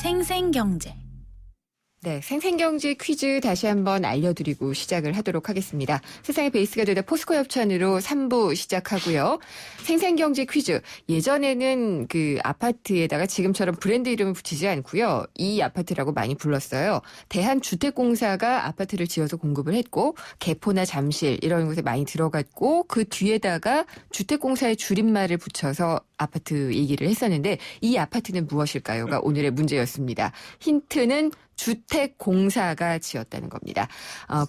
생생경제. 네, 생생경제 퀴즈 다시 한번 알려드리고 시작을 하도록 하겠습니다. 세상의 베이스가 되다 포스코 협찬으로 3부 시작하고요. 생생경제 퀴즈. 예전에는 그 아파트에다가 지금처럼 브랜드 이름을 붙이지 않고요. 이 아파트라고 많이 불렀어요. 대한주택공사가 아파트를 지어서 공급을 했고 개포나 잠실 이런 곳에 많이 들어갔고 그 뒤에다가 주택공사의 줄임말을 붙여서 아파트 얘기를 했었는데 이 아파트는 무엇일까요가 오늘의 문제였습니다. 힌트는 주택공사가 지었다는 겁니다.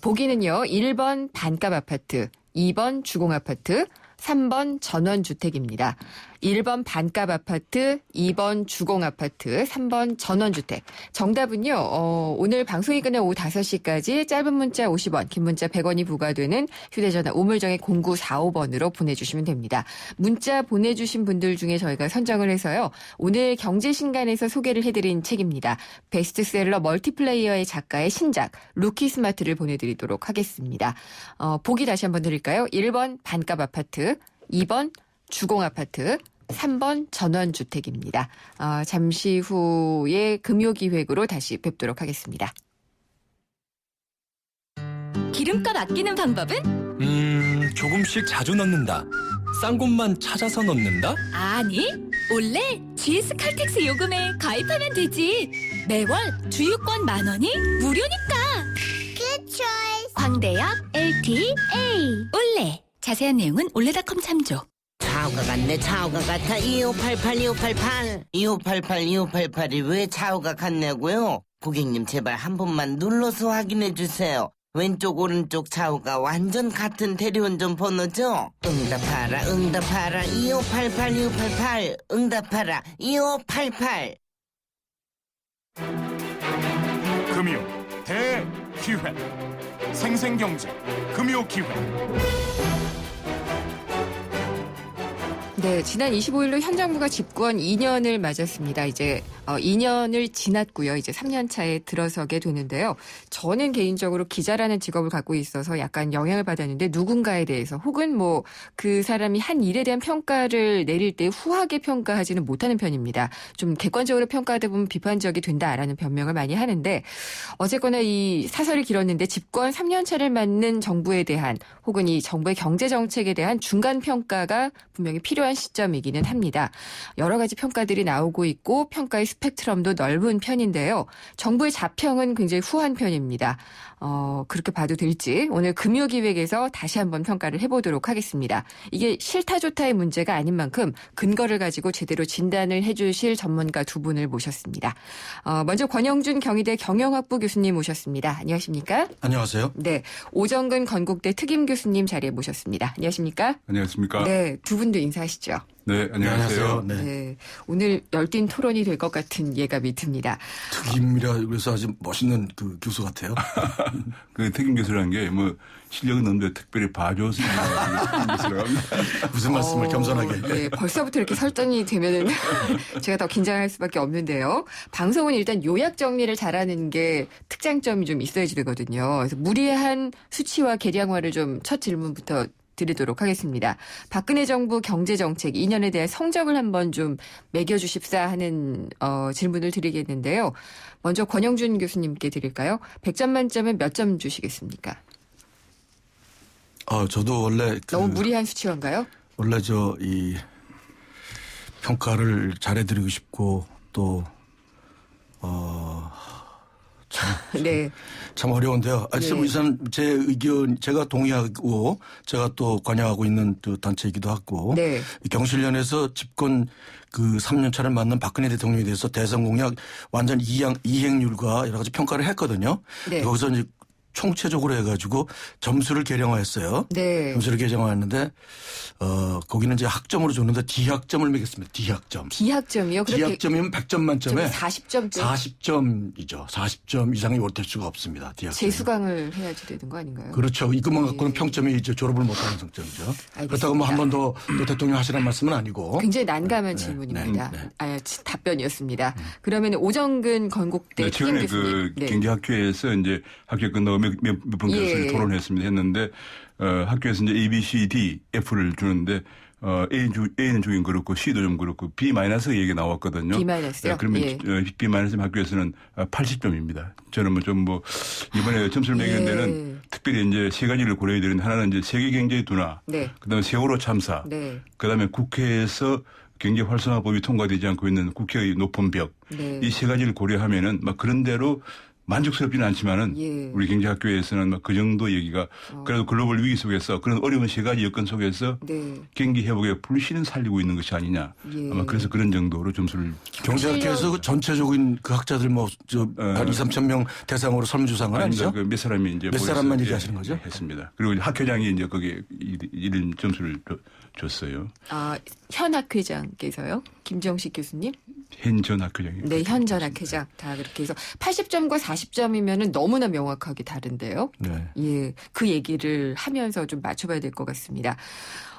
보기는요. 1번 반값 아파트, 2번 주공아파트, 3번 전원주택입니다. 1번 반값 아파트, 2번 주공아파트, 3번 전원주택. 정답은요. 오늘 방송이 끝난 오후 5시까지 짧은 문자 50원, 긴 문자 100원이 부과되는 휴대전화 우물정의 0945번으로 보내주시면 됩니다. 문자 보내주신 분들 중에 저희가 선정을 해서요. 오늘 경제신간에서 소개를 해드린 책입니다. 베스트셀러 멀티플레이어의 작가의 신작 루키 스마트를 보내드리도록 하겠습니다. 보기 다시 한번 드릴까요? 1번 반값 아파트, 2번 주공아파트, 3번 전원주택입니다. 잠시 후에 금요기획으로 다시 뵙도록 하겠습니다. 기름값 아끼는 방법은? 조금씩 자주 넣는다. 싼 곳만 찾아서 넣는다? 아니, 원래 GS 칼텍스 요금에 가입하면 되지. 매월 주유권 10,000원이 무료니까. Good choice. 광대역 LTA 올레. 자세한 내용은 올레닷컴 참조. 차오가 같네. 차오가 같아. 2588 2588이 왜 차오가 같냐고요? 고객님 제발 한 번만 눌러서 확인해 주세요. 왼쪽 오른쪽 차오가 완전 같은 대리운전 번호죠? 응답하라 2588 응답하라 2588. 금요 대기회 생생경제 금요기회. 네, 지난 25일로 현 정부가 집권 2년을 맞았습니다. 이제 2년을 지났고요. 이제 3년 차에 들어서게 되는데요. 저는 개인적으로 기자라는 직업을 갖고 있어서 약간 영향을 받았는데 누군가에 대해서 혹은 뭐 그 사람이 한 일에 대한 평가를 내릴 때 후하게 평가하지는 못하는 편입니다. 좀 객관적으로 평가하다 보면 비판적이 된다라는 변명을 많이 하는데 어쨌거나 이 사설이 길었는데 집권 3년 차를 맞는 정부에 대한 혹은 이 정부의 경제 정책에 대한 중간 평가가 분명히 필요한 시점이기는 합니다. 여러 가지 평가들이 나오고 있고 평가의 스펙트럼도 넓은 편인데요. 정부의 자평은 굉장히 후한 편입니다. 그렇게 봐도 될지 오늘 금요기획에서 다시 한번 평가를 해보도록 하겠습니다. 이게 싫다 좋다의 문제가 아닌 만큼 근거를 가지고 제대로 진단을 해주실 전문가 두 분을 모셨습니다. 먼저 권영준 경희대 경영학부 교수님 모셨습니다. 안녕하십니까? 안녕하세요. 네, 오정근 건국대 특임 교수님 자리에 모셨습니다. 안녕하십니까? 안녕하십니까? 네, 두 분도 인사하시죠. 네, 안녕하세요. 네. 네, 오늘 열띤 토론이 될 것 같은 예감이 듭니다. 특임이라 그래서 아주 멋있는 그 교수 같아요. 그 특임 교수라는 게 뭐 실력은 없는데 특별히 봐줘서 특임 교수라고 합니다. 무슨 말씀을 겸손하게. 네, 벌써부터 이렇게 설정이 되면은 제가 더 긴장할 수밖에 없는데요. 방송은 일단 요약 정리를 잘하는 게 특장점이 좀 있어야지 되거든요. 그래서 무리한 수치와 계량화를 좀 첫 질문부터 드리도록 하겠습니다. 박근혜 정부 경제정책 2년에 대한 성적을 한번 좀 매겨주십사 하는 질문을 드리겠는데요. 먼저 권영준 교수님께 드릴까요? 100점 만점에 몇 점 주시겠습니까? 저도 원래 너무 무리한 수치화인가요? 원래 이 평가를 잘해드리고 싶고 또 네. 참 어려운데요. 네. 우선 제 의견 제가 동의하고 제가 또 관여하고 있는 또 단체이기도 하고 네. 경실련에서 집권 그 3년 차를 맞는 박근혜 대통령에 대해서 대선 공약 완전 이행률과 여러 가지 평가를 했거든요. 네. 여기서 이제 총체적으로 해가지고 점수를 계량화했어요. 네. 점수를 계량화했는데 거기는 이제 학점으로 줬는데 D학점을 매겼습니다. D학점. D학점이요? D학점이면 100점 만점에 40점대 40점이죠. 40점 이상이 될 수가 없습니다. D학점. 재수강을 해야지 되는 거 아닌가요? 그렇죠. 이것만 갖고는 네. 평점이 이제 졸업을 못하는 성점이죠. 알겠습니다. 그렇다고 뭐 한 번 더 대통령 하시라는 말씀은 아니고. 굉장히 난감한 네, 질문입니다. 네, 네. 답변이었습니다. 그러면 오정근 건국대 네, 특임 최근에 교수님. 그 경제학교에서 이제 학교 끝나고 몇분 교수님 예. 토론했습니다. 했는데 학교에서 이제 A, B, C, D, F를 주는데 A는 주긴 그렇고 C도 좀 그렇고 B- 얘기가 나왔거든요. B-요? 그러면 예. B- 학교에서는 80점입니다. 저는 이번에 점수를 매기는 데는 특별히 이제 세 가지를 고려해야 되는데 하나는 이제 세계 경제의 둔화, 네. 그다음에 세월호 참사, 네. 그다음에 국회에서 경제 활성화법이 통과되지 않고 있는 국회의 높은 벽, 네. 이 세 가지를 고려하면은 막 그런 대로 만족스럽지는 않지만은 예. 우리 경제학교에서는 막 그 정도 얘기가 그래도 글로벌 위기 속에서 그런 어려운 세 가지 여건 속에서 네. 경기 회복에 불신을 살리고 있는 것이 아니냐. 예. 아마 그래서 그런 정도로 점수를 경제학회에서 그 전체적인 그 학자들 한 2, 3천 명 대상으로 설문조사한 건 아니죠? 몇 사람이 이제 몇 사람만 얘기하시는 거죠? 했습니다. 그리고 학회장이 이제 거기에 이런 점수를 줬어요. 아, 현 학회장께서요? 김정식 교수님? 현 전 학회장이. 네, 현 전 학회장. 다 그렇게 해서 80점과 40점이면은 너무나 명확하게 다른데요. 네. 예. 그 얘기를 하면서 좀 맞춰봐야 될 것 같습니다.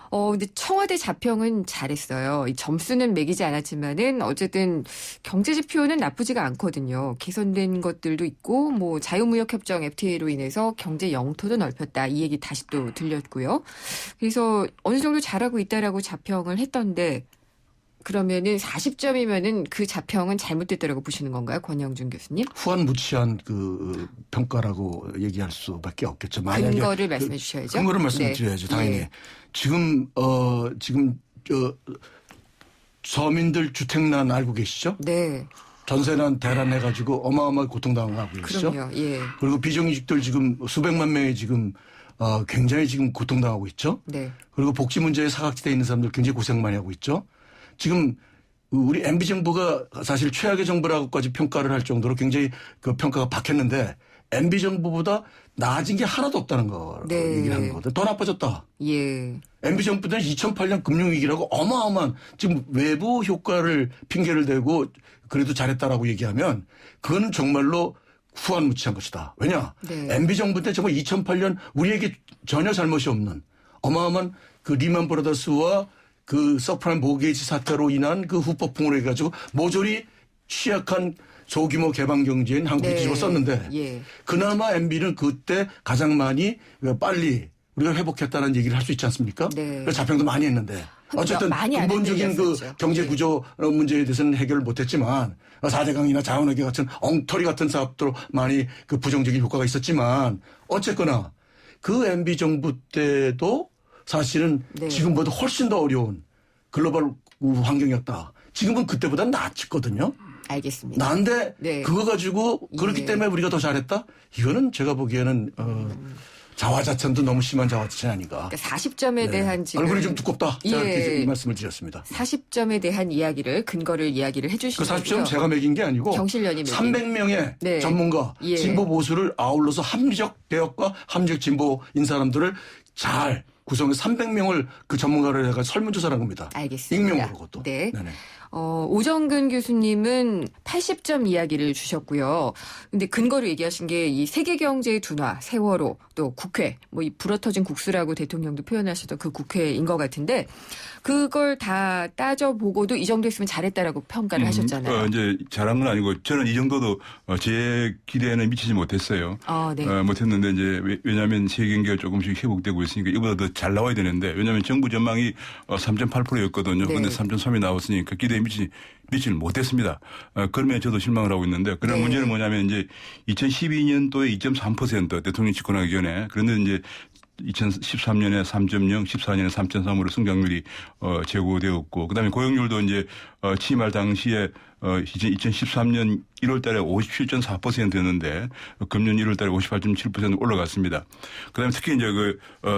근데 청와대 자평은 잘했어요. 이 점수는 매기지 않았지만은 어쨌든 경제 지표는 나쁘지가 않거든요. 개선된 것들도 있고 뭐 자유무역협정 FTA로 인해서 경제 영토도 넓혔다. 이 얘기 다시 또 들렸고요. 그래서 어느 정도 잘하고 있다라고 자평을 했던데 그러면은 40점이면은 그 자평은 잘못됐다라고 보시는 건가요, 권영준 교수님? 후한무치한 그 평가라고 얘기할 수밖에 없겠죠. 만약에 근거를 말씀해 주셔야죠. 근거를 말씀드려야죠. 네. 당연히. 네. 지금 서민들 주택난 알고 계시죠? 네. 전세난 대란해가지고 어마어마하게 고통당하고 계시죠? 그럼요. 예. 그리고 비정규직들 지금 수백만 명이 지금 굉장히 지금 고통당하고 있죠? 네. 그리고 복지 문제에 사각지대에 있는 사람들 굉장히 고생 많이 하고 있죠? 지금 우리 MB 정부가 사실 최악의 정부라고까지 평가를 할 정도로 굉장히 그 평가가 박혔는데 MB 정부보다 나아진 게 하나도 없다는 거 네. 얘기를 하는 거거든. 더 나빠졌다. 예. MB 정부 때는 2008년 금융위기라고 어마어마한 지금 외부 효과를 핑계를 대고 그래도 잘했다라고 얘기하면 그거는 정말로 후한무치한 것이다. 왜냐? 네. MB 정부 때 정말 2008년 우리에게 전혀 잘못이 없는 어마어마한 그 리만 브라더스와 그 서프라임 모게이지 사태로 인한 그 후폭풍으로 해가지고 모조리 취약한 소규모 개방 경제인 한국이 네. 뒤집어썼는데 예. 그나마 MB는 그때 가장 많이 빨리 우리가 회복했다는 얘기를 할 수 있지 않습니까? 네. 그래서 자평도 많이 했는데 어쨌든 많이 안 근본적인 그 흔들렸었죠. 경제 예. 구조 문제에 대해서는 해결을 못했지만 4대강이나 자원외교 같은 엉터리 같은 사업도 많이 그 부정적인 효과가 있었지만 어쨌거나 그 MB 정부 때도 사실은 네. 지금보다 훨씬 더 어려운 글로벌 환경이었다. 지금은 그때보다 낫거든요. 알겠습니다. 난데 네. 그거 가지고 그렇기 예. 때문에 우리가 더 잘했다? 이거는 제가 보기에는 자화자찬도 너무 심한 자화자찬이 아닌가. 그러니까 40점에 네. 대한 지금 얼굴이 좀 두껍다. 제가 예. 이렇게 이 말씀을 드렸습니다. 40점에 대한 이야기를 근거를 이야기를 그 해주시고요. 40점 제가 매긴 게 아니고 정실련이 매긴. 300명의 네. 전문가 예. 진보 보수를 아울러서 합리적 개혁과 합리적 진보인 사람들을 잘 구성해서 300명을 그 전문가를 해가 설문조사를 한 겁니다. 알겠습니다. 익명으로 그것도. 네. 네네. 오정근 교수님은 80점 이야기를 주셨고요. 근데 근거를 얘기하신 게 이 세계 경제의 둔화, 세월호, 또 국회, 뭐 이 불어터진 국수라고 대통령도 표현하셨던 그 국회인 것 같은데 그걸 다 따져보고도 이 정도 했으면 잘했다라고 평가를 하셨잖아요. 이제 잘한 건 아니고 저는 이 정도도 제 기대에는 미치지 못했어요. 네. 못했는데 이제 왜냐하면 세계 경제가 조금씩 회복되고 있으니까 이보다 더 잘 나와야 되는데 왜냐하면 정부 전망이 3.8%였거든요. 네. 그런데 3.3이 나왔으니까 기대에 미치지 못했습니다. 그러면 저도 실망을 하고 있는데 그런 네. 문제는 뭐냐면 이제 2012년도에 2.3% 대통령 집권하기 전에 그런데 이제 2013년에 3.0, 14년에 3.3으로 성장률이 제고되었고 그다음에 고용률도 이제 취임할 당시에 2013년 1월 달에 57.4%였는데 금년 1월 달에 58.7% 올라갔습니다. 그다음에 특히 이제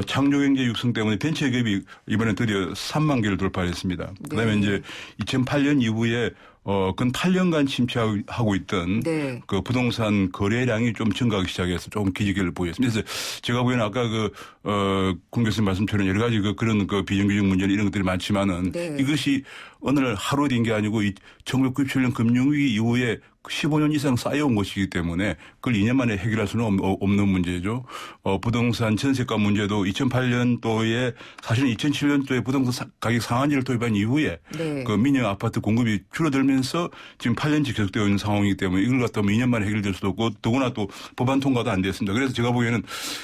창조 경제 육성 때문에 벤처 기업이 이번에 드디어 3만 개를 돌파했습니다. 그다음에 네. 이제 2008년 이후에 근 8년간 침체하고 있던 네. 그 부동산 거래량이 좀 증가하기 시작해서 조금 기지개를 보였습니다. 그래서 제가 보기에는 아까 군 교수님 말씀처럼 여러 가지 그런 비정규직 문제나 이런 것들이 많지만은 네. 이것이 어느 날 하루 된 게 아니고 1997년 금융위기 이후에 15년 이상 쌓여온 것이기 때문에 그걸 2년 만에 해결할 수는 없는 문제죠. 부동산 전세가 문제도 2008년도에 사실은 2007년도에 부동산 가격 상한제를 도입한 이후에 네. 그 민영 아파트 공급이 줄어들면서 지금 8년째 계속되어 있는 상황이기 때문에 이걸 갖다 2년 만에 해결될 수도 없고 더구나 또 법안 통과도 안 됐습니다. 그래서 제가 보기에는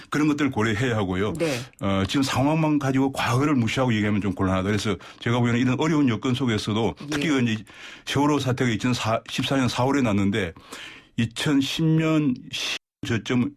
그런 것들을 고려해야 하고요. 네. 지금 상황만 가지고 과거를 무시하고 얘기하면 좀 곤란하다. 그래서 제가 보기에는 이런 어려운 여건 속에서도 특히 예. 이제 세월호 사태가 2014년 4월에 났는데 2010년 저점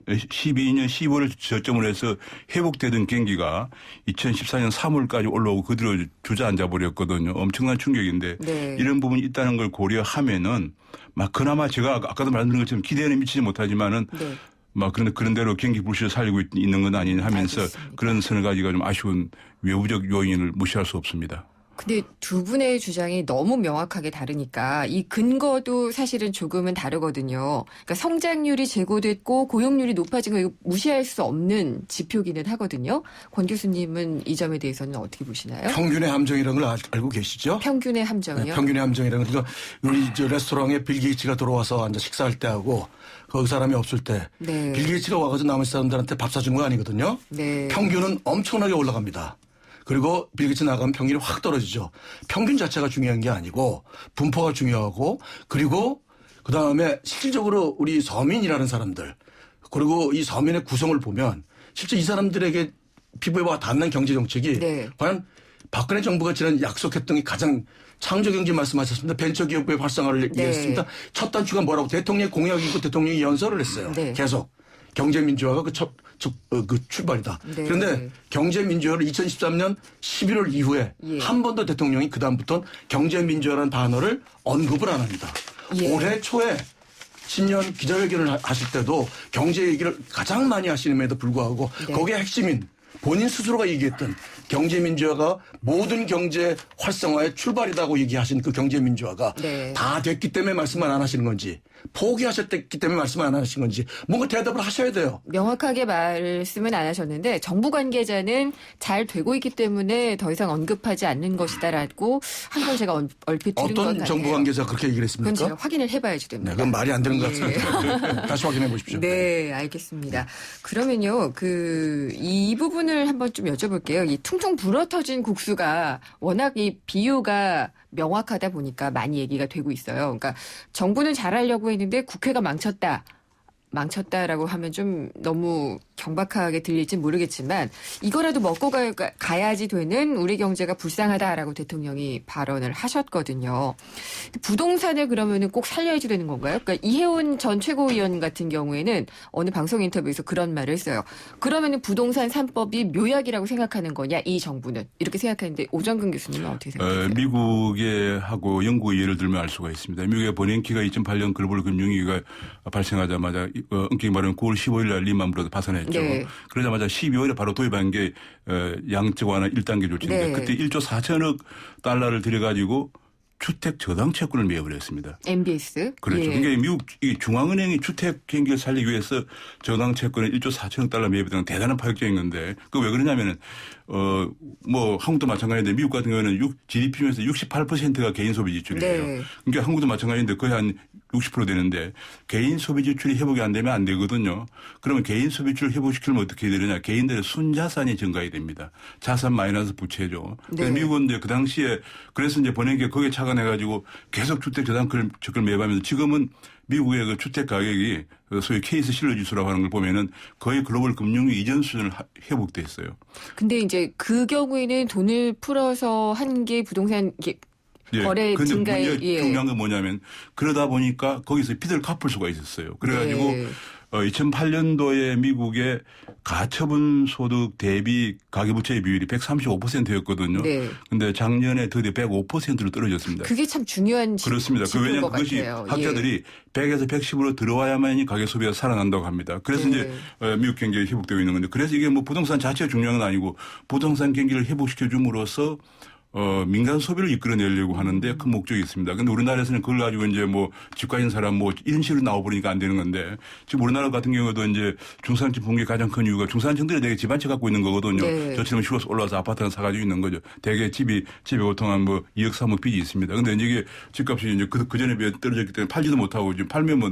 12년 15를 저점으로 해서 회복되던 경기가 2014년 3월까지 올라오고 그대로 주저앉아 버렸거든요. 엄청난 충격인데 네. 이런 부분이 있다는 걸 고려하면은 막 그나마 제가 아까도 말씀드린 것처럼 기대에는 미치지 못하지만은 네. 막 그런 대로 경기 불씨를 살리고 있는 건 아니냐 하면서 알겠습니다. 그런 서너 가지가 좀 아쉬운 외부적 요인을 무시할 수 없습니다. 근데 두 분의 주장이 너무 명확하게 다르니까 이 근거도 사실은 조금은 다르거든요. 그러니까 성장률이 제고됐고 고용률이 높아진 거 이거 무시할 수 없는 지표기는 하거든요. 권 교수님은 이 점에 대해서는 어떻게 보시나요? 평균의 함정이라는 걸 알고 계시죠? 평균의 함정이요? 네, 평균의 함정이라는 거. 그러니까 우리 저 레스토랑에 빌 게이츠가 들어와서 앉아 식사할 때 하고 거기 사람이 없을 때 네. 빌 게이츠가 와가지고 나머지 사람들한테 밥 사준 거 아니거든요. 네. 평균은 엄청나게 올라갑니다. 그리고 빌 게이츠 나가면 평균이 확 떨어지죠. 평균 자체가 중요한 게 아니고 분포가 중요하고 그리고 그다음에 실질적으로 우리 서민이라는 사람들 그리고 이 서민의 구성을 보면 실제 이 사람들에게 피부에 와 닿는 경제 정책이 네. 과연 박근혜 정부가 지난 약속했던 게 가장 창조경제 말씀하셨습니다. 벤처기업의 활성화를 네. 얘기했습니다. 첫 단추가 뭐라고 대통령의 공약이고 대통령이 연설을 했어요. 네. 계속. 경제민주화가 그 출발이다. 네. 그런데 경제민주화를 2013년 11월 이후에 예. 한 번도 대통령이 그다음부터는 경제민주화라는 단어를 언급을 안 합니다. 예. 올해 초에 신년 기자회견을 하실 때도 경제 얘기를 가장 많이 하시는데도 불구하고 네. 거기에 핵심인 본인 스스로가 얘기했던 경제민주화가 모든 경제 활성화의 출발이라고 얘기하신 그 경제민주화가 네. 다 됐기 때문에 말씀을 안 하시는 건지 포기하셨기 때문에 말씀을 안 하신 건지 뭔가 대답을 하셔야 돼요. 명확하게 말씀은 안 하셨는데 정부 관계자는 잘 되고 있기 때문에 더 이상 언급하지 않는 것이다라고 한 건 제가 얼핏 들은 것 어떤 같아요. 정부 관계자 그렇게 얘기를 그건 제가 했습니까? 확인을 해봐야지 됩니다. 네, 그건 말이 안 되는 것 예. 같습니다. 다시 확인해 보십시오. 네, 알겠습니다. 그러면요, 이 부분을 한번 좀 여쭤볼게요. 이 퉁퉁 불어터진 국수가 워낙 이 비유가 명확하다 보니까 많이 얘기가 되고 있어요. 그러니까 정부는 잘하려고 했는데 국회가 망쳤다라고 하면 좀 너무 경박하게 들릴지 모르겠지만 이거라도 먹고 가야지 되는 우리 경제가 불쌍하다라고 대통령이 발언을 하셨거든요. 부동산을 그러면은 꼭 살려야지 되는 건가요? 그러니까 이혜원 전 최고위원 같은 경우에는 어느 방송 인터뷰에서 그런 말을 했어요. 그러면은 부동산 3법이 묘약이라고 생각하는 거냐 이 정부는 이렇게 생각하는데 오정근 교수님은 어떻게 생각하세요? 미국의 하고 영국의 예를 들면 알 수가 있습니다. 미국의 버냉키가 2008년 글로벌 금융위기가 발생하자마자 엄격히 말하면 9월 15일 날 리만 브러더 파산했죠. 네. 그러자마자 12월에 바로 도입한 게 양적 완화 1단계 조치인데 네. 그때 1조 4천억 달러를 들여가지고 주택 저당 채권을 매입을 했습니다. MBS. 그렇죠. 예. 그러니까 미국 중앙은행이 주택 경기를 살리기 위해서 저당 채권을 1조 4천억 달러 매입했다는 대단한 파격적인 건데 그 왜 그러냐면은 뭐 한국도 마찬가지인데 미국 같은 경우에는 GDP 중에서 68%가 개인 소비 지출이에요. 네. 그러니까 한국도 마찬가지인데 거의 한 60% 되는데 개인 소비 지출이 회복이 안 되면 안 되거든요. 그러면 개인 소비 지출을 회복시키려면 어떻게 해야 되느냐. 개인들의 순자산이 증가해야 됩니다. 자산 마이너스 부채죠. 네. 미국은 이제 그 당시에 그래서 이제 번역에 거기에 착안해가지고 계속 주택 저당을 매입하면서 지금은 미국의 그 주택 가격이 소위 케이스 실러 지수라고 하는 걸 보면은 거의 글로벌 금융위 이전 수준을 회복돼 있어요. 근데 이제 그 경우에는 돈을 풀어서 한 게 부동산 거래 근데 증가에 문제 중요한 건 뭐냐면 그러다 보니까 거기서 빚을 갚을 수가 있었어요. 그래가지고 네. 2008년도에 미국의 가처분 소득 대비 가계부채의 비율이 135%였거든요. 네. 근데 작년에 드디어 105%로 떨어졌습니다. 그게 참 중요한 그렇습니다. 지표인 왜냐하면 것 그것이 같아요. 학자들이 100에서 110으로 들어와야만이 가계 소비가 살아난다고 합니다. 그래서 네. 이제 미국 경제가 회복되고 있는 건데 그래서 이게 뭐 부동산 자체가 중요한 건 아니고 부동산 경기를 회복시켜 줌으로써 민간 소비를 이끌어내려고 하는데 큰 목적이 있습니다. 근데 우리나라에서는 그걸 가지고 이제 뭐 집가진 사람 뭐 이런 식으로 나와버리니까 안 되는 건데 지금 우리나라 같은 경우도 이제 중산층 붕괴 가장 큰 이유가 중산층들이 되게 집 한 채 갖고 있는 거거든요. 네. 저처럼 시골 올라와서 아파트 하나 사가지고 있는 거죠. 대개 집에 보통 한 뭐 2억 3억 빚이 있습니다. 근데 이게 집값이 이제 그 전에 비해 떨어졌기 때문에 팔지도 못하고 지금 팔면 뭐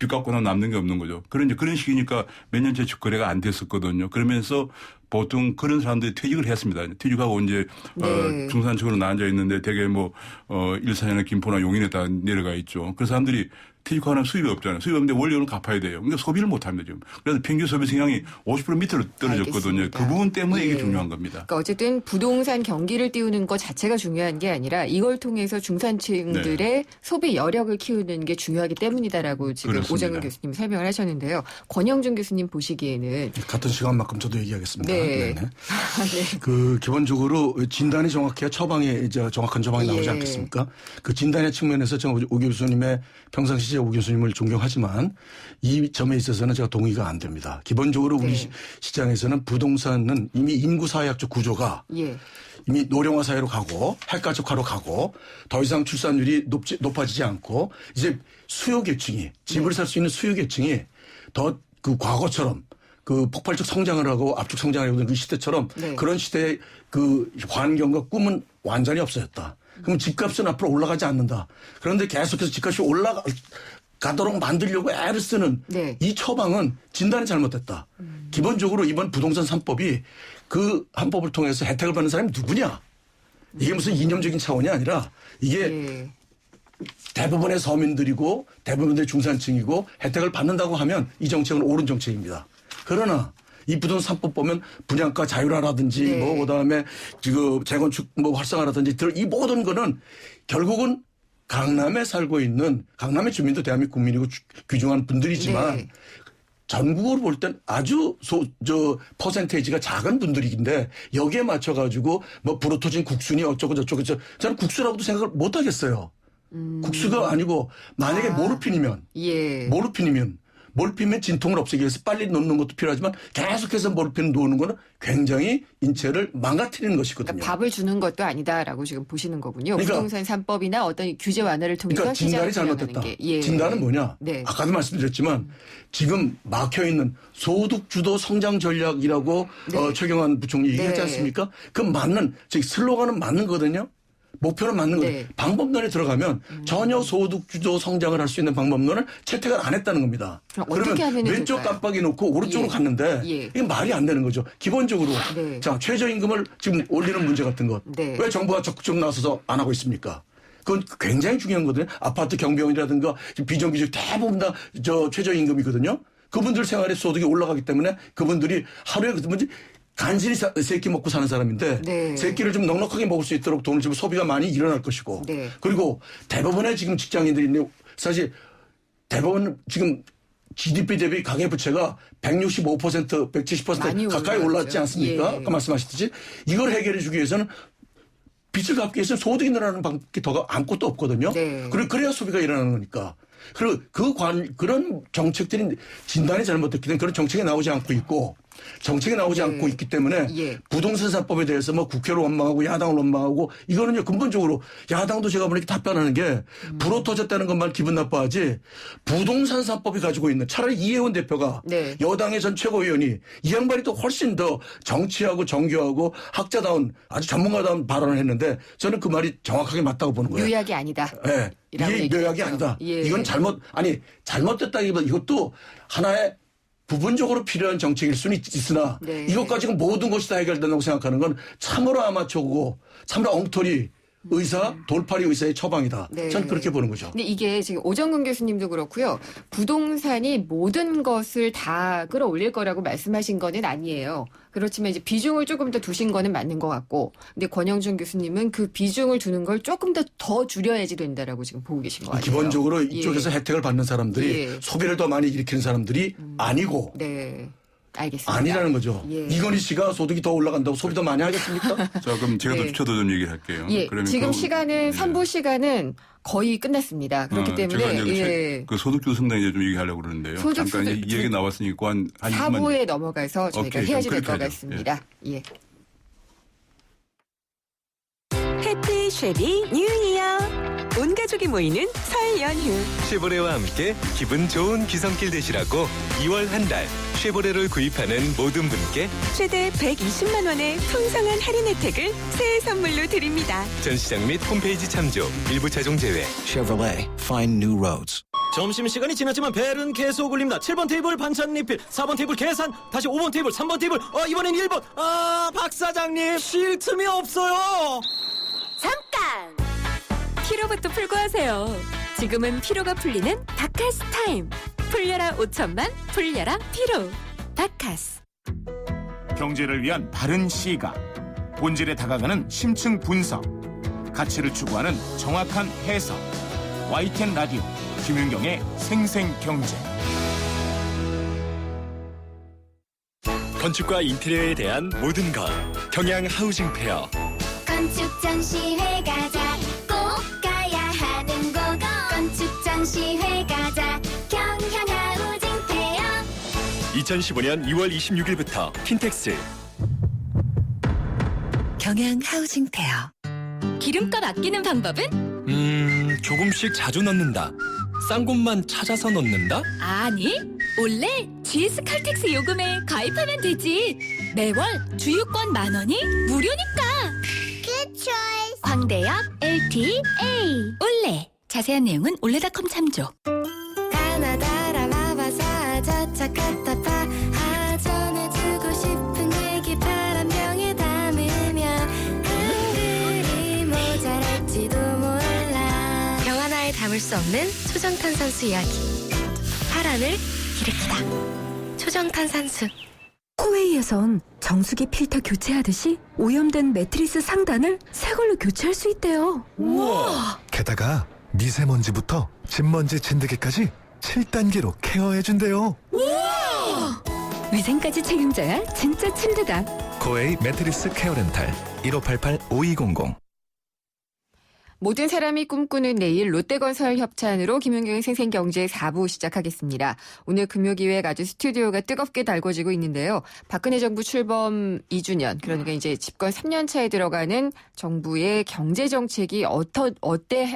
빚 갚고 나면 남는 게 없는 거죠. 그런 식이니까 몇 년째 거래가 안 됐었거든요. 그러면서 보통 그런 사람들이 퇴직을 했습니다. 퇴직하고 이제 네. 중산층으로 나앉아 있는데 되게 뭐 일산이나 김포나 용인에다 내려가 있죠. 그 사람들이 퇴직하고 나면 수입이 없잖아요. 수입이 없는데 원료는 갚아야 돼요. 그러니까 소비를 못 합니다, 지금. 그래서 평균 소비 성향이 50% 밑으로 떨어졌거든요. 알겠습니다. 그 부분 때문에 이게 예. 중요한 겁니다. 그러니까 어쨌든 부동산 경기를 띄우는 것 자체가 중요한 게 아니라 이걸 통해서 중산층들의 네. 소비 여력을 키우는 게 중요하기 때문이다라고 지금 그렇습니다. 오정은 교수님 설명을 하셨는데요. 권영준 교수님 보시기에는 같은 시간만큼 저도 얘기하겠습니다. 네. 네네. 네. 그 기본적으로 진단이 정확해야 처방에 이제 정확한 처방이 나오지 예. 않겠습니까? 그 진단의 측면에서 제가 오 교수님의 평상시에 오 교수님을 존경하지만 이 점에 있어서는 제가 동의가 안 됩니다. 기본적으로 우리 네. 시장에서는 부동산은 이미 인구 사회학적 구조가 예. 이미 노령화 사회로 가고 핵가족화로 가고 더 이상 출산율이 높아지지 않고 이제 수요 계층이 집을 살 수 있는 수요 계층이 더 그 과거처럼 그 폭발적 성장을 하고 압축 성장을 하고 있는 그 시대처럼 네. 그런 시대의 그 환경과 꿈은 완전히 없어졌다. 그럼 집값은 앞으로 올라가지 않는다. 그런데 계속해서 집값이 올라가도록 만들려고 애를 쓰는 네. 이 처방은 진단이 잘못됐다. 기본적으로 이번 부동산 3법이 그 한법을 통해서 혜택을 받는 사람이 누구냐. 이게 무슨 이념적인 차원이 아니라 이게 예. 대부분의 서민들이고 대부분의 중산층이고 혜택을 받는다고 하면 이 정책은 옳은 정책입니다. 그러나 이 부동산 3법 보면 분양가 자율화라든지 네. 뭐 그다음에 지금 재건축 뭐 활성화라든지 이 모든 거는 결국은 강남에 살고 있는 강남의 주민도 대한민국 국민이고 귀중한 분들이지만 네. 전국으로 볼 땐 아주 퍼센테이지가 작은 분들인데 여기에 맞춰가지고 뭐 불어터진 국순이 어쩌고 저쩌고 저는 국수라고도 생각을 못 하겠어요. 국수가 아니고 만약에 모르핀이면 예. 몰핀이면 진통을 없애기 위해서 빨리 놓는 것도 필요하지만 계속해서 몰핀을 놓는 거는 굉장히 인체를 망가뜨리는 것이거든요. 그러니까 밥을 주는 것도 아니다라고 지금 보시는 거군요. 그러니까 부동산 3법이나 어떤 규제 완화를 통해서 그러니까 진단이 시장을 잘못됐다. 게. 예. 진단은 뭐냐? 네. 아까도 말씀드렸지만 지금 막혀있는 소득주도 성장 전략이라고 네. 최경환 부총리 얘기했지 네. 않습니까? 그 맞는 즉 슬로건은 맞는 거거든요. 목표는 맞는 거예요. 네. 방법론에 들어가면 전혀 소득주도 성장을 할 수 있는 방법론을 채택을 안 했다는 겁니다. 그럼 어떻게 하면 왼쪽 될까요? 깜빡이 놓고 오른쪽으로 예. 갔는데 예. 이게 말이 안 되는 거죠. 기본적으로 네. 자 최저임금을 지금 올리는 문제 같은 것. 네. 왜 정부가 적극적으로 나서서 안 하고 있습니까? 그건 굉장히 중요한 거거든요. 아파트 경비원이라든가 비정규직 대부분 다 최저임금이거든요. 그분들 생활의 소득이 올라가기 때문에 그분들이 하루에 그분들이 간신히 세끼 먹고 사는 사람인데 네. 세끼를 좀 넉넉하게 먹을 수 있도록 돈을 주면 소비가 많이 일어날 것이고 네. 그리고 대부분의 지금 직장인들이 사실 대부분 지금 GDP 대비 가계부채가 165%, 170% 많이 가까이 올랐죠. 올랐지 않습니까? 예. 아까 말씀하셨듯이 이걸 해결해 주기 위해서는 빚을 갚기 위해서는 소득이 늘어나는 방법이 더 아무것도 없거든요. 네. 그래야 소비가 일어나는 거니까. 그리고 그런 정책들이 진단이 잘못됐기 때문에 그런 정책이 나오지 않고 있고 정책이 나오지 네. 않고 있기 때문에 예. 부동산 3법에 대해서 뭐 국회를 원망하고 야당을 원망하고 이거는요 근본적으로 야당도 제가 보니까 답변하는 게 불어 터졌다는 것만 기분 나빠하지 부동산 3법이 가지고 있는 차라리 이혜원 대표가 네. 여당의 전 최고위원이 이 양반이 또 훨씬 더 정치하고 정교하고 학자다운 아주 전문가다운 발언을 했는데 저는 그 말이 정확하게 맞다고 보는 거예요. 묘약이 아니다. 네. 이라고 이게 묘약이 얘기했죠. 아니다. 예. 이건 잘못됐다기보다 이것도 하나의 부분적으로 필요한 정책일 수는 있으나 네. 이것 가지고 모든 것이 다 해결된다고 생각하는 건 참으로 아마추어고 참으로 엉터리 의사, 돌팔이 의사의 처방이다. 네. 저는 그렇게 보는 거죠. 근데 이게 지금 오정근 교수님도 그렇고요. 부동산이 모든 것을 다 끌어올릴 거라고 말씀하신 거는 아니에요. 그렇지만 이제 비중을 조금 더 두신 거는 맞는 것 같고. 근데 권영준 교수님은 그 비중을 두는 걸 조금 더 줄여야지 된다라고 지금 보고 계신 것 같아요. 기본적으로 이쪽에서 예. 혜택을 받는 사람들이 예. 소비를 더 많이 일으키는 사람들이 아니고 네. 알겠습니다. 아니라는 거죠. 예. 이건희 씨가 소득이 더 올라간다고 소비 더 많이 하겠습니까? 자, 그럼 제가 네. 저도 좀 얘기를 할게요. 예. 그러면 지금 그- 시간은 예. 3부 시간은 거의 끝났습니다. 그렇기 때문에 제가 이제 예. 그 소득주도 성장 이제 좀 얘기하려고 그러는데요. 소득주도- 잠깐 이 얘기 나왔으니까 한 4부에 넘어가서 저희가 오케이, 해야지 될 그럼 것 그렇게 하죠. 같습니다. 예. 해피 쉐리 뉴 이어. 온 가족이 모이는 설 연휴. 쉐보레와 함께 기분 좋은 귀성길 되시라고 2월 한 달 쉐보레를 구입하는 모든 분께 최대 120만 원의 풍성한 할인 혜택을 새해 선물로 드립니다. 전시장 및 홈페이지 참조, 일부 차종 제외. Chevrolet, find new roads. 점심시간이 지났지만 벨은 계속 울립니다. 7번 테이블 반찬 리필, 4번 테이블 계산, 다시 5번 테이블, 3번 테이블, 이번엔 1번. 박 사장님, 쉴 틈이 없어요. 잠깐! 피로부터 풀고 하세요. 지금은 피로가 풀리는 바카스 타임. 풀려라 5천만, 풀려라 피로. 바카스. 경제를 위한 바른 시각, 본질에 다가가는 심층 분석, 가치를 추구하는 정확한 해석. YTN 라디오 김윤경의 생생경제. 건축과 인테리어에 대한 모든 것. 경양 하우징 페어. 건축 전시회 가자. 꼭 가야 하는 곳. 건축 전시회 가자. 경향하우징 페어. 2015년 2월 26일부터 킨텍스. 경양 하우징 페어. 기름값 아끼는 방법은? 조금씩 자주 넣는다. 싼 곳만 찾아서 넣는다? 아니, 원래 GS 칼텍스 요금에 가입하면 되지. 매월 주유권 10,000원이 무료니까. Good choice. 광대역 LTA 올레. 자세한 내용은 올레닷컴 참조. 가나다라 마바사 자차카타파 전해주고 싶은 얘기 바람병에 담으면 한글이 모자랄지도 몰라. 병 하나에 담을 수 없는 초정탄산수 이야기. 파란을 일으키다. 초정탄산수. 코웨이에선 정수기 필터 교체하듯이 오염된 매트리스 상단을 새 걸로 교체할 수 있대요. 우와! 게다가 미세먼지부터 진먼지 진드기까지 7단계로 케어해준대요. 위생까지 책임져야 진짜 침대다. 코웨이 매트리스 케어 렌탈 1588-5200. 모든 사람이 꿈꾸는 내일 롯데건설 협찬으로 김윤경의 생생경제 4부 시작하겠습니다. 오늘 금요기획 아주 스튜디오가 뜨겁게 달궈지고 있는데요. 박근혜 정부 출범 2주년, 그러니까 이제 집권 3년 차에 들어가는 정부의 경제정책이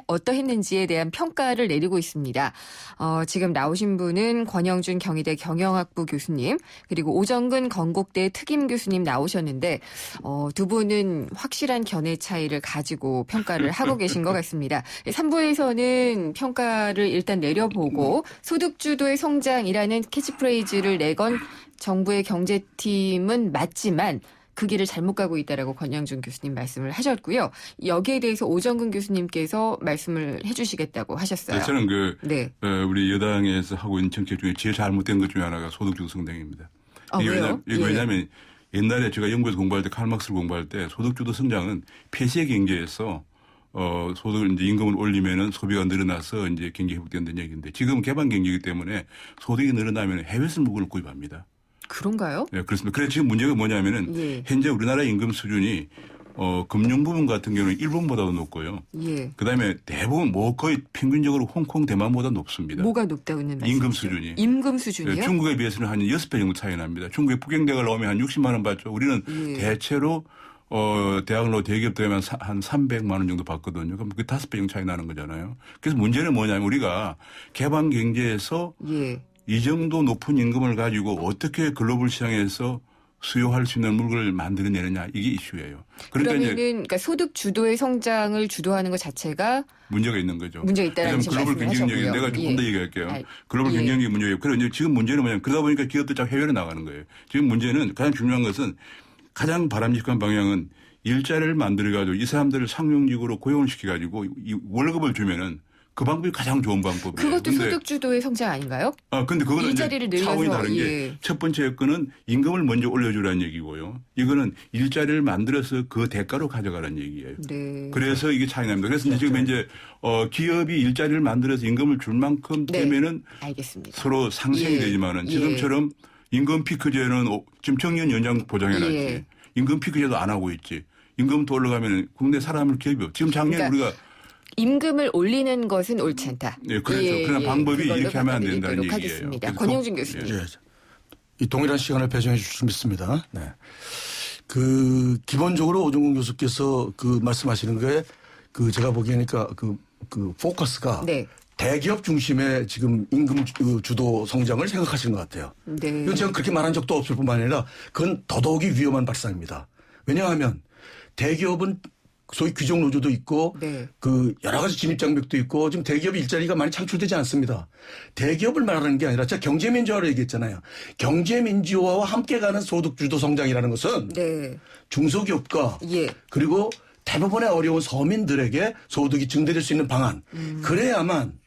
어떠했는지에 대한 평가를 내리고 있습니다. 지금 나오신 분은 권영준 경희대 경영학부 교수님, 그리고 오정근 건국대 특임 교수님 나오셨는데 두 분은 확실한 견해 차이를 가지고 평가를 하고 계십니다. 것 같습니다. 3부에서는 평가를 일단 내려보고 소득주도의 성장이라는 캐치프레이즈를 내건 정부의 경제팀은 맞지만 그 길을 잘못 가고 있다라고 권영준 교수님 말씀을 하셨고요. 여기에 대해서 오정근 교수님께서 말씀을 해주시겠다고 하셨어요. 네, 저는 우리 여당에서 하고 있는 정책 중에 제일 잘못된 것 중에 하나가 소득주도 성장입니다. 왜요? 이게 왜냐하면 옛날에 제가 연구에서 공부할 때 칼막스를 공부할 때 소득주도 성장은 폐쇄 경제에서 소득을 이제 임금을 올리면은 소비가 늘어나서 이제 경기 회복된다는 얘기인데 지금은 개방 경제이기 때문에 소득이 늘어나면 해외에서 물건을 구입합니다. 그런가요? 네, 그렇습니다. 그래서 지금 문제가 뭐냐면은 현재 우리나라 임금 수준이 금융 부분 같은 경우는 일본보다도 높고요. 그다음에 대부분 거의 평균적으로 홍콩, 대만보다 높습니다. 뭐가 높다고는 말씀이시죠? 임금 수준이. 임금 수준이요? 네, 중국에 비해서는 한 6배 정도 차이 납니다. 중국에 북경대학을 나오면 한 60만 원 받죠. 우리는 대체로 대학을 나오고 대기업 되면 한 300만 원 정도 받거든요. 그럼 그 5배 정도 차이 나는 거잖아요. 그래서 문제는 뭐냐면 우리가 개방 경제에서 이 정도 높은 임금을 가지고 어떻게 글로벌 시장에서 수요할 수 있는 물건을 만들어내느냐 이게 이슈예요. 그러니까 소득 주도의 성장을 주도하는 것 자체가 문제가 있는 거죠. 문제가 있다는 글로벌 경쟁력이 내가 조금 더 얘기할게요. 글로벌 경쟁력이 문제예요. 그런데 지금 문제는 뭐냐면 그러다 보니까 기업도 자꾸 해외로 나가는 거예요. 지금 문제는 가장 중요한 것은 가장 바람직한 방향은 일자리를 만들어가지고 이 사람들을 상용직으로 고용을 시켜가지고 이 월급을 주면은 그 방법이 가장 좋은 방법이에요. 그것도 소득 주도의 성장 아닌가요? 근데 그거는 일자리를 늘려서 차원이 다른 게 첫 번째 여건은 임금을 먼저 올려주라는 얘기고요. 이거는 일자리를 만들어서 그 대가로 가져가라는 얘기예요. 네. 그래서 이게 차이 납니다. 그래서 지금 이제 기업이 일자리를 만들어서 임금을 줄 만큼 되면은 알겠습니다. 서로 상생이 되지만은 지금처럼 임금 피크제는 지금 정년 연장 보장해놨지. 임금 피크제도 안 하고 있지. 임금 더 올라가면 국내 사람을 기업이 지금 작년에 우리가 임금을 올리는 것은 옳지 않다. 네, 그렇죠. 그러나 방법이 이렇게 하면 안 된다는 얘기예요. 하겠습니다. 권영준 교수님. 이 동일한 시간을 배정해 주실 수 있습니다. 네. 그 기본적으로 오종근 교수께서 그 말씀하시는 거에 그 제가 보기에니까 그 포커스가 네. 대기업 중심의 지금 임금 주도 성장을 생각하시는 것 같아요. 네. 이건 제가 그렇게 말한 적도 없을 뿐만 아니라 그건 더더욱이 위험한 발상입니다. 왜냐하면 대기업은 소위 귀족 노조도 있고 네. 그 여러 가지 진입 장벽도 있고 지금 대기업 일자리가 많이 창출되지 않습니다. 대기업을 말하는 게 아니라 제가 경제민주화를 얘기했잖아요. 경제민주화와 함께 가는 소득주도 성장이라는 것은 네. 중소기업과 예. 그리고 대부분의 어려운 서민들에게 소득이 증대될 수 있는 방안. 그래야만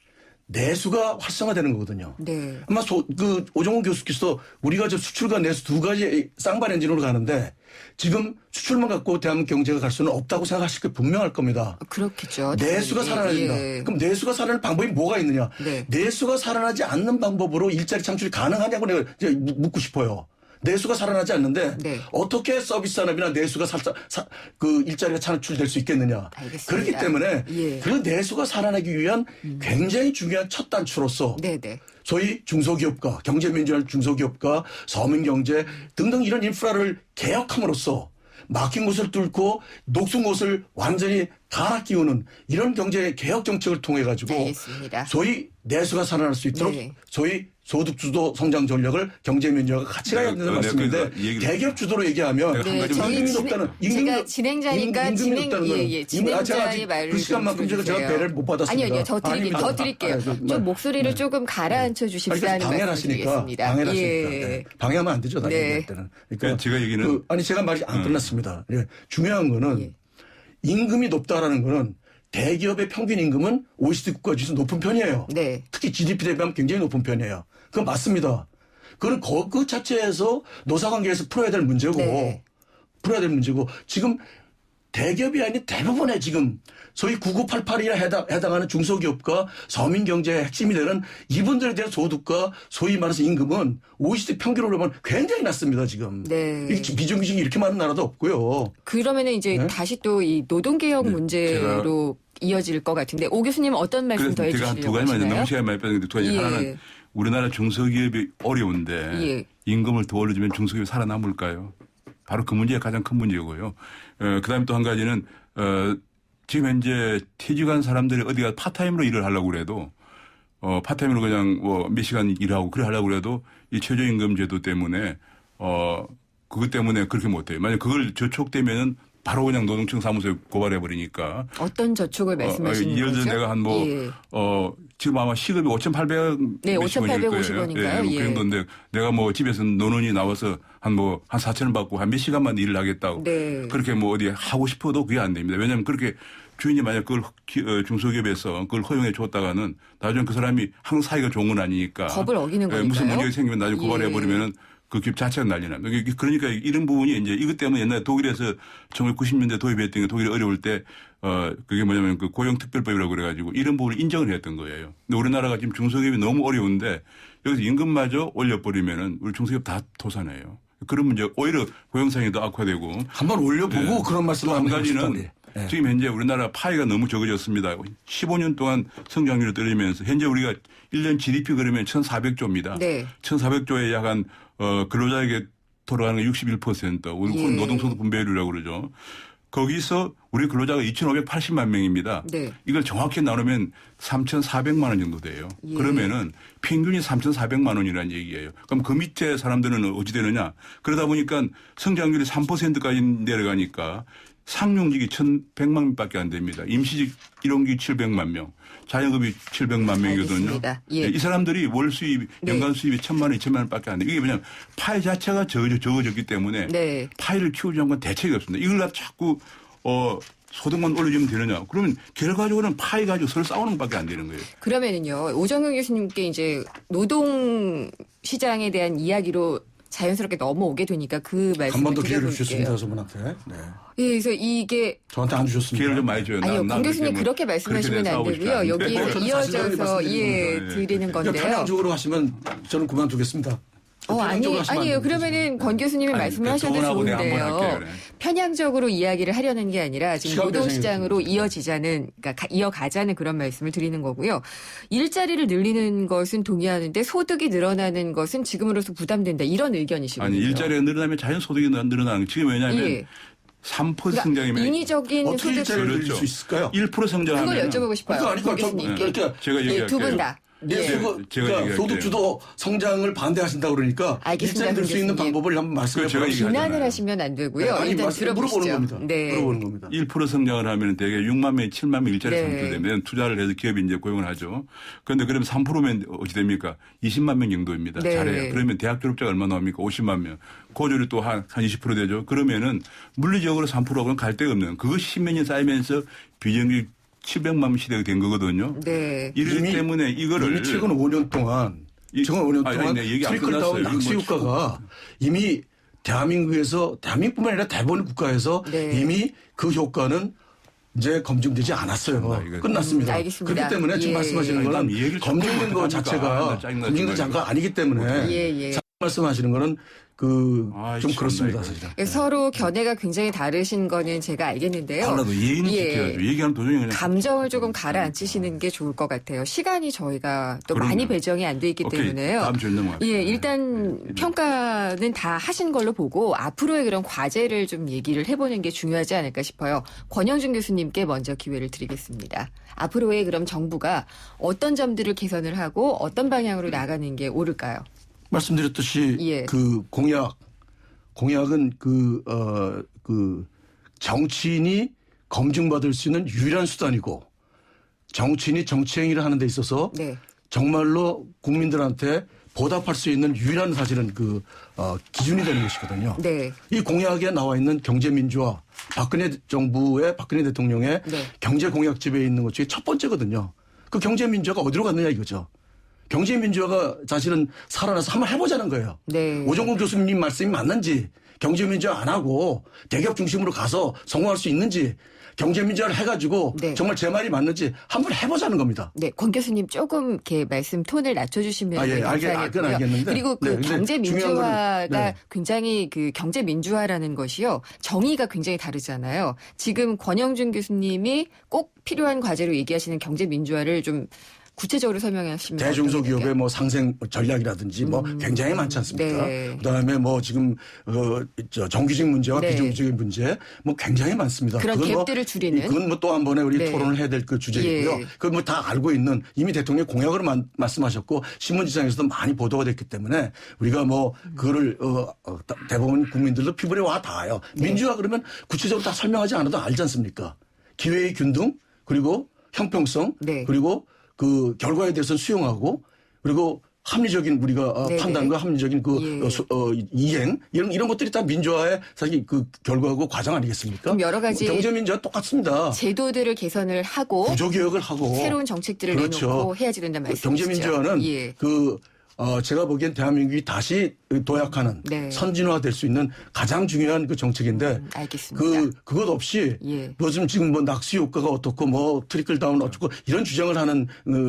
내수가 활성화되는 거거든요. 네. 아마 오종훈 교수께서 우리가 저 수출과 내수 두 가지 쌍발 엔진으로 가는데 지금 수출만 갖고 대한민국 경제가 갈 수는 없다고 생각하실 게 분명할 겁니다. 그렇겠죠. 내수가 살아나야 된다. 예. 그럼 내수가 살아날 방법이 뭐가 있느냐. 네. 내수가 살아나지 않는 방법으로 일자리 창출이 가능하냐고 내가 이제 묻고 싶어요. 내수가 살아나지 않는데 네. 어떻게 서비스 산업이나 내수가 그 일자리가 창출될 수 있겠느냐. 알겠습니다. 그렇기 때문에 예. 그 내수가 살아나기 위한 굉장히 중요한 첫 단추로서 네네. 소위 중소기업과 경제민주화 중소기업과 서민경제 등등 이런 인프라를 개혁함으로써 막힌 곳을 뚫고 녹슨 곳을 완전히 갈아 끼우는 이런 경제 개혁 정책을 통해 가지고 알겠습니다. 소위 내수가 살아날 수 있도록 네. 소위 소득주도 성장 전략을 경제민주화가 같이 가야 된다는 말씀인데 대기업 주도로 얘기하면 네, 저희 임금이 높다는 제가 진행자니까 진행자의 말을 그 시간만큼 제가 배를 못 받았습니다. 아니요, 더 드릴게요. 좀 목소리를 조금 가라앉혀 주십사 하는 방해를 말씀 하시니까 드리겠습니다. 방해를 하시니까 예. 방해하면 안 되죠. 나중에 네. 때는. 그러니까 제가 얘기는 아니 제가 말이 안 끝났습니다. 예. 중요한 거는 예. 임금이 높다라는 거는 대기업의 평균 임금은 OECD 국가 중에서 높은 편이에요. 네. 특히 GDP 대비하면 굉장히 높은 편이에요. 그건 맞습니다. 그건 그 자체에서 노사관계에서 풀어야 될 문제고 네. 풀어야 될 문제고 지금 대기업이 아닌 대부분의 지금 소위 9988이나 해당하는 중소기업과 서민경제의 핵심이 되는 이분들에 대한 소득과 소위 말해서 임금은 OECD 평균으로 보면 굉장히 낮습니다, 지금. 네. 비정규직이 이렇게 많은 나라도 없고요. 그러면은 이제 네? 다시 또 이 노동개혁 문제로 이어질 것 같은데 오 교수님 어떤 말씀 더 그래서 제가 두 해주시려고 가지만 하시나요? 너무 시간이 많이 빼는데 두 가지. 예. 하나는 우리나라 중소기업이 어려운데 예. 임금을 더 올려주면 중소기업이 살아남을까요? 바로 그 문제가 가장 큰 문제고요. 그다음에 또 한 가지는 지금 현재 퇴직한 사람들이 어디가 파타임으로 일을 하려고 그래도 파타임으로 그냥 몇 시간 일하고 그래 하려고 그래도 이 최저임금 제도 때문에 그것 때문에 그렇게 못해요. 만약 그걸 저촉되면은 바로 그냥 노동청 사무소에 고발해 버리니까. 어떤 저촉을 말씀하시는 예를 거죠? 들어 내가 한 예. 지금 아마 시급이 5,800 네, 몇십 원일 거예요. 5,850원인가요? 그 정도인데 내가 뭐 집에서 노는이 나와서 한 4,000원 받고 한 몇 시간만 일을 하겠다고. 네. 그렇게 뭐 어디 하고 싶어도 그게 안 됩니다. 왜냐하면 그렇게 주인이 만약 그걸 중소기업에서 그걸 허용해 줬다가는 나중에 그 사람이 항상 사이가 좋은 건 아니니까. 법을 어기는 거니까요. 무슨 문제가 생기면 나중에 고발해 버리면은 그 기업 자체가 난리 납니다. 그러니까 이런 부분이 이제 이것 때문에 옛날에 독일에서 1990년대 도입했던 게 독일이 어려울 때 그게 뭐냐면 그 고용특별법이라고 그래가지고 이런 부분을 인정을 했던 거예요. 근데 우리나라가 지금 중소기업이 너무 어려운데 여기서 임금마저 올려버리면은 우리 중소기업 다 도산해요. 그런 문제 오히려 고용상이 더 악화되고. 한번 올려보고 그런 말씀을 한 하면 가지는 지금 현재 우리나라 파이가 너무 적어졌습니다. 15년 동안 성장률이 떨어지면서 현재 우리가 1년 GDP 그러면 1,400조입니다. 네. 1,400조에 약한 근로자에게 돌아가는 게 61%. 우리 예. 노동소득 분배율이라고 그러죠. 거기서 우리 근로자가 2,580만 명입니다. 네. 이걸 정확히 나누면 3,400만 원 정도 돼요. 예. 그러면은 평균이 3,400만 원이라는 얘기예요. 그럼 그 밑에 사람들은 어찌 되느냐. 그러다 보니까 성장률이 3%까지 내려가니까 상용직이 1,100만 명밖에 안 됩니다. 임시직 1원직 700만 명, 자영업이 700만 명이거든요. 알겠습니다. 예. 이 사람들이 월 수입, 연간 네. 수입이 1,000만 원, 2,000만 원밖에 안 돼요. 이게 왜냐하면 파이 자체가 적어졌기 때문에 네. 파이를 키우지 않고 대책이 없습니다. 이걸 갖다 자꾸 소득만 올려주면 되느냐. 그러면 결과적으로는 파이 가지고 서로 싸우는 것밖에 안 되는 거예요. 그러면은요 오정용 교수님께 이제 노동 시장에 대한 이야기로 자연스럽게 넘어오게 되니까 그 한 말씀을 번 더 기회를 드려볼게요. 주셨습니다, 저분한테. 네. 예, 그래서 이게 저한테 안 주셨습니다. 기회를 좀 많이 줘요. 아니요, 강 교수님 그렇게 말씀하시면 안 되고요. 여기에서 저는 이어져서 사실대로 말씀드리는 드리는 건데요. 편향적으로 하시면 저는 그만두겠습니다. 아니에요. 그러면은 권 교수님이 말씀을 하셔도 좋은데요. 편향적으로 이야기를 하려는 게 아니라 지금 노동시장으로 이어지자는, 그러니까 이어가자는 그런 말씀을 드리는 거고요. 일자리를 늘리는 것은 동의하는데 소득이 늘어나는 것은 지금으로서 부담된다. 이런 의견이시거든요. 아니, 일자리가 늘어나면 자연 소득이 늘어나는 게 지금 왜냐하면 3% 성장이면 인위적인 어떻게 소득 일자리를 늘릴 수 있을까요? 1% 성장하면 그걸 여쭤보고 싶어요. 그러니까 제가 얘기할게요. 두 분 다. 그러니까 소득주도 성장을 반대하신다고 그러니까 알겠습니다, 일자리 늘 수 있는 교수님. 방법을 한번 말씀해 제가 보시죠. 비난을 하시면 안 되고요. 아니, 일단 들어보시죠. 물어보는 겁니다. 네. 물어보는 겁니다. 1% 성장을 하면 대개 6만 명, 7만 명 일자리 네. 창출되면 투자를 해서 기업이 이제 고용을 하죠. 그런데 그러면 3%면 어찌 됩니까? 20만 명 정도입니다. 네. 잘해요. 그러면 대학 졸업자가 얼마 나옵니까? 50만 명. 고졸이 또 한 20% 되죠. 그러면은 물리적으로 3%하고는 갈 데가 없는 그것이 10몇 년 쌓이면서 비정규직 700만 명 시대가 된 거거든요. 네. 이렇기 때문에 이거를 이미 최근 5년 동안 트리클다운 낙수 효과가 이미 대한민국뿐만 아니라 대부분 국가에서 네. 이미 그 효과는 이제 검증되지 않았어요. 끝났습니다. 알겠습니다. 그렇기 때문에 지금 예. 말씀하시는 거는 검증된 것 자체가 검증된 장가 아니기 때문에 예. 말씀하시는 거는 좀 그렇습니다, 사실은. 서로 견해가 굉장히 다르신 거는 제가 알겠는데요. 달라도 예의는 지켜야죠. 얘기하는 도중에 그냥 감정을 조금 가라앉히시는 게 좋을 것 같아요. 시간이 저희가 또 그럼요. 많이 배정이 안 돼 있기 오케이. 때문에요. 다음 주에 넘어갈게요. 예, 일단 평가는 다 하신 걸로 보고 앞으로의 그런 과제를 좀 얘기를 해보는 게 중요하지 않을까 싶어요. 권영준 교수님께 먼저 기회를 드리겠습니다. 앞으로의 그럼 정부가 어떤 점들을 개선을 하고 어떤 방향으로 나가는 게 옳을까요? 말씀드렸듯이 예. 그 공약은 정치인이 검증받을 수 있는 유일한 수단이고 정치인이 정치 행위를 하는 데 있어서 네. 정말로 국민들한테 보답할 수 있는 유일한 사실은 기준이 되는 것이거든요. 네. 이 공약에 나와 있는 경제민주화, 박근혜 대통령의 네. 경제 공약집에 있는 것 중에 첫 번째거든요. 그 경제민주화가 어디로 갔느냐 이거죠. 경제민주화가 사실은 살아나서 한번 해보자는 거예요. 네. 오정근 교수님 말씀이 맞는지, 경제민주화 안 하고 대기업 중심으로 가서 성공할 수 있는지, 경제민주화를 해가지고 네. 정말 제 말이 맞는지 한번 해보자는 겁니다. 네, 권 교수님 조금 이렇게 말씀 톤을 낮춰주시면 그건 감사하겠고요. 알겠는데. 그리고 그 네, 경제 중요한 민주화가 거는, 네. 굉장히 그 경제 민주화라는 것이요 정의가 굉장히 다르잖아요. 지금 권영준 교수님이 꼭 필요한 과제로 얘기하시는 경제 민주화를 좀 구체적으로 설명하시면 대중소기업의 뭐 상생 전략이라든지 뭐 굉장히 많지 않습니까? 네. 그다음에 뭐 지금 정규직 문제와 네. 비정규직의 문제 뭐 굉장히 많습니다. 그런 그건 갭들을 줄이는. 그건 뭐 또 한 번에 우리 네. 토론을 해야 될 그 주제이고요. 예. 그건 뭐 다 알고 있는 이미 대통령 공약으로 말씀하셨고 신문지상에서도 많이 보도가 됐기 때문에 우리가 뭐 그거를 대부분 국민들도 피부에 와 닿아요. 네. 민주화 그러면 구체적으로 다 설명하지 않아도 알지 않습니까? 기회의 균등 그리고 형평성 네. 그리고 그 결과에 대해서는 수용하고 그리고 합리적인 우리가 네네. 판단과 합리적인 이행 이런 것들이 다 민주화의 사실 그 결과하고 과정 아니겠습니까? 그럼 여러 가지 경제 민주화 똑같습니다. 제도들을 개선을 하고 구조개혁을 하고 새로운 정책들을 그렇죠. 내놓고 해야지 된다는 말씀이시죠. 경제 민주화는 예. 제가 보기엔 대한민국이 다시 도약하는 네. 선진화될 수 있는 가장 중요한 그 정책인데 알겠습니다. 그것 없이 예. 요즘 지금 뭐 낙수 효과가 어떻고 뭐 트리클 다운 어쩌고 이런 주장을 하는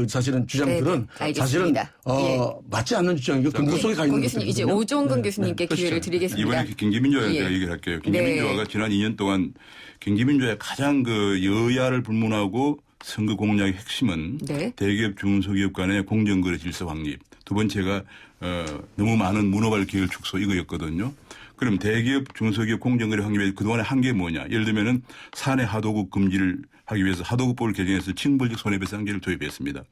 사실은 주장들은 네네. 사실은 알겠습니다. 예. 맞지 않는 주장이고 근거 속에 가 있는 권 교수님 이제 것들이거든요. 오종근 네. 교수님께 네. 기회를 그렇죠. 드리겠습니다. 이번에 경제민주화에 예. 제가 얘기를 할게요. 경제민주화가 네. 지난 2년 동안 경제민주화의 가장 그 여야를 불문하고 선거 공약의 핵심은 네. 대기업 중소기업 간의 공정거래 질서 확립. 두 번째가 너무 많은 문어발 기회를 축소 이거였거든요. 그럼 대기업 중소기업 공정거래 확립의 그동안의 한계 뭐냐. 예를 들면은 사내 하도급 금지를 하기 위해서 하도급법을 개정해서 징벌적 손해배상제를 도입했습니다.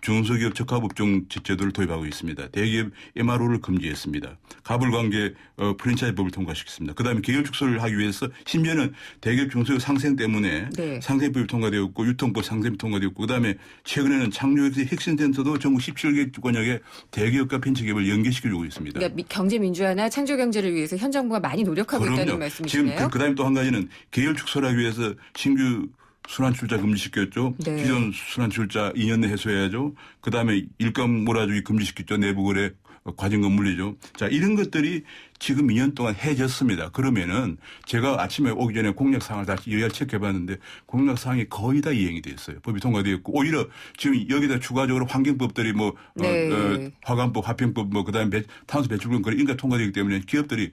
중소기업 적합업종 제도를 도입하고 있습니다. 대기업 MRO를 금지했습니다. 가불관계 프랜차이즈법을 통과시켰습니다. 그다음에 계열 축소를 하기 위해서 심지어는 대기업 중소기업 상생 때문에 네. 상생법이 통과되었고 유통법 상생법이 통과되었고 그다음에 최근에는 창조의 핵심센터도 전국 17개 주권역에 대기업과 벤처기업을 연계시켜주고 있습니다. 그러니까 경제 민주화나 창조 경제를 위해서 현 정부가 많이 노력하고 있다는 말씀이시네요. 지금 그다음에 또 한 가지는 계열 축소를 하기 위해서 신규 순환출자 금지시켰죠. 네. 기존 순환출자 2년 내 해소해야죠. 그다음에 일감 몰아주기 금지시켰죠. 내부거래 과징금 물리죠. 자, 이런 것들이 지금 2년 동안 해졌습니다. 그러면은 제가 아침에 오기 전에 공약사항을 다시 여야 체크해봤는데 공약사항이 거의 다 이행이 됐어요. 법이 통과되었고 오히려 지금 여기다 추가적으로 환경법들이 뭐 화관법, 화평법 뭐 그다음에 탄소 배출권 그런 인가 통과되기 때문에 기업들이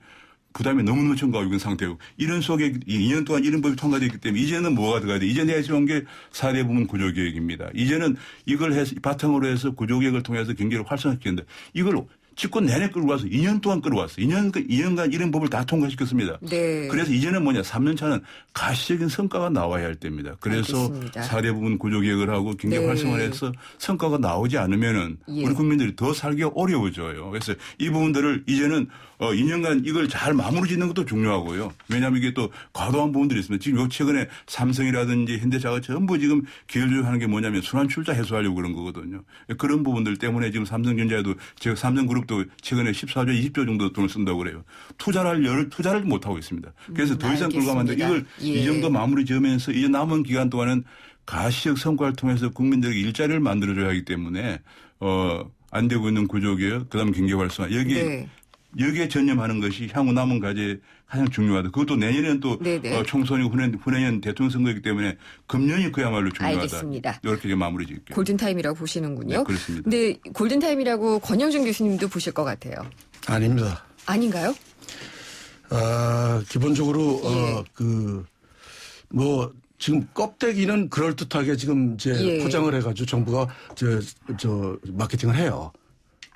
부담이 너무너무 증가하고 있는 상태고 이런 속에 2년 동안 이런 법이 통과되기 때문에 이제는 뭐가 들어가야 돼? 이제 내세운 게 4대 부문 구조개혁입니다. 이제는 이걸 해서 바탕으로 해서 구조개혁을 통해서 경제를 활성화시키는데 이걸 집권 내내 끌어와서 2년 동안 끌어왔어요. 2년간 이런 법을 다 통과시켰습니다. 네. 그래서 이제는 뭐냐 3년 차는 가시적인 성과가 나와야 할 때입니다. 그래서 알겠습니다. 4대 부분 구조개혁을 하고 경제 네. 활성화를 해서 성과가 나오지 않으면은 예. 우리 국민들이 더 살기가 어려워져요. 그래서 이 부분들을 이제는 2년간 이걸 잘 마무리 짓는 것도 중요하고요. 왜냐하면 이게 또 과도한 부분들이 있습니다. 지금 요 최근에 삼성이라든지 현대차가 전부 지금 기회주의하는 게 뭐냐면 순환출자 해소하려고 그런 거거든요. 그런 부분들 때문에 지금 삼성전자에도 제가 삼성그룹도 최근에 14조, 20조 정도 돈을 쓴다고 그래요. 투자를 못 하고 있습니다. 그래서 더 이상 끌고 가면 이걸 이 정도 마무리 지으면서 이제 남은 기간 동안은 가시적 성과를 통해서 국민들에게 일자리를 만들어줘야 하기 때문에 안 되고 있는 구조개혁, 그다음 경제 활성화 여기에 전념하는 것이 향후 남은 과제 가장 중요하다. 그것도 내년에는 또 총선이고 후내년 대통령 선거이기 때문에 금년이 그야말로 중요하다. 알겠습니다. 이렇게 이제 마무리 짓게요. 골든타임이라고 보시는군요. 네, 그렇습니다. 근데 골든타임이라고 권영준 교수님도 보실 것 같아요. 아닙니다. 아닌가요? 기본적으로 지금 껍데기는 그럴듯하게 지금 이제 포장을 해가지고 정부가 저 마케팅을 해요.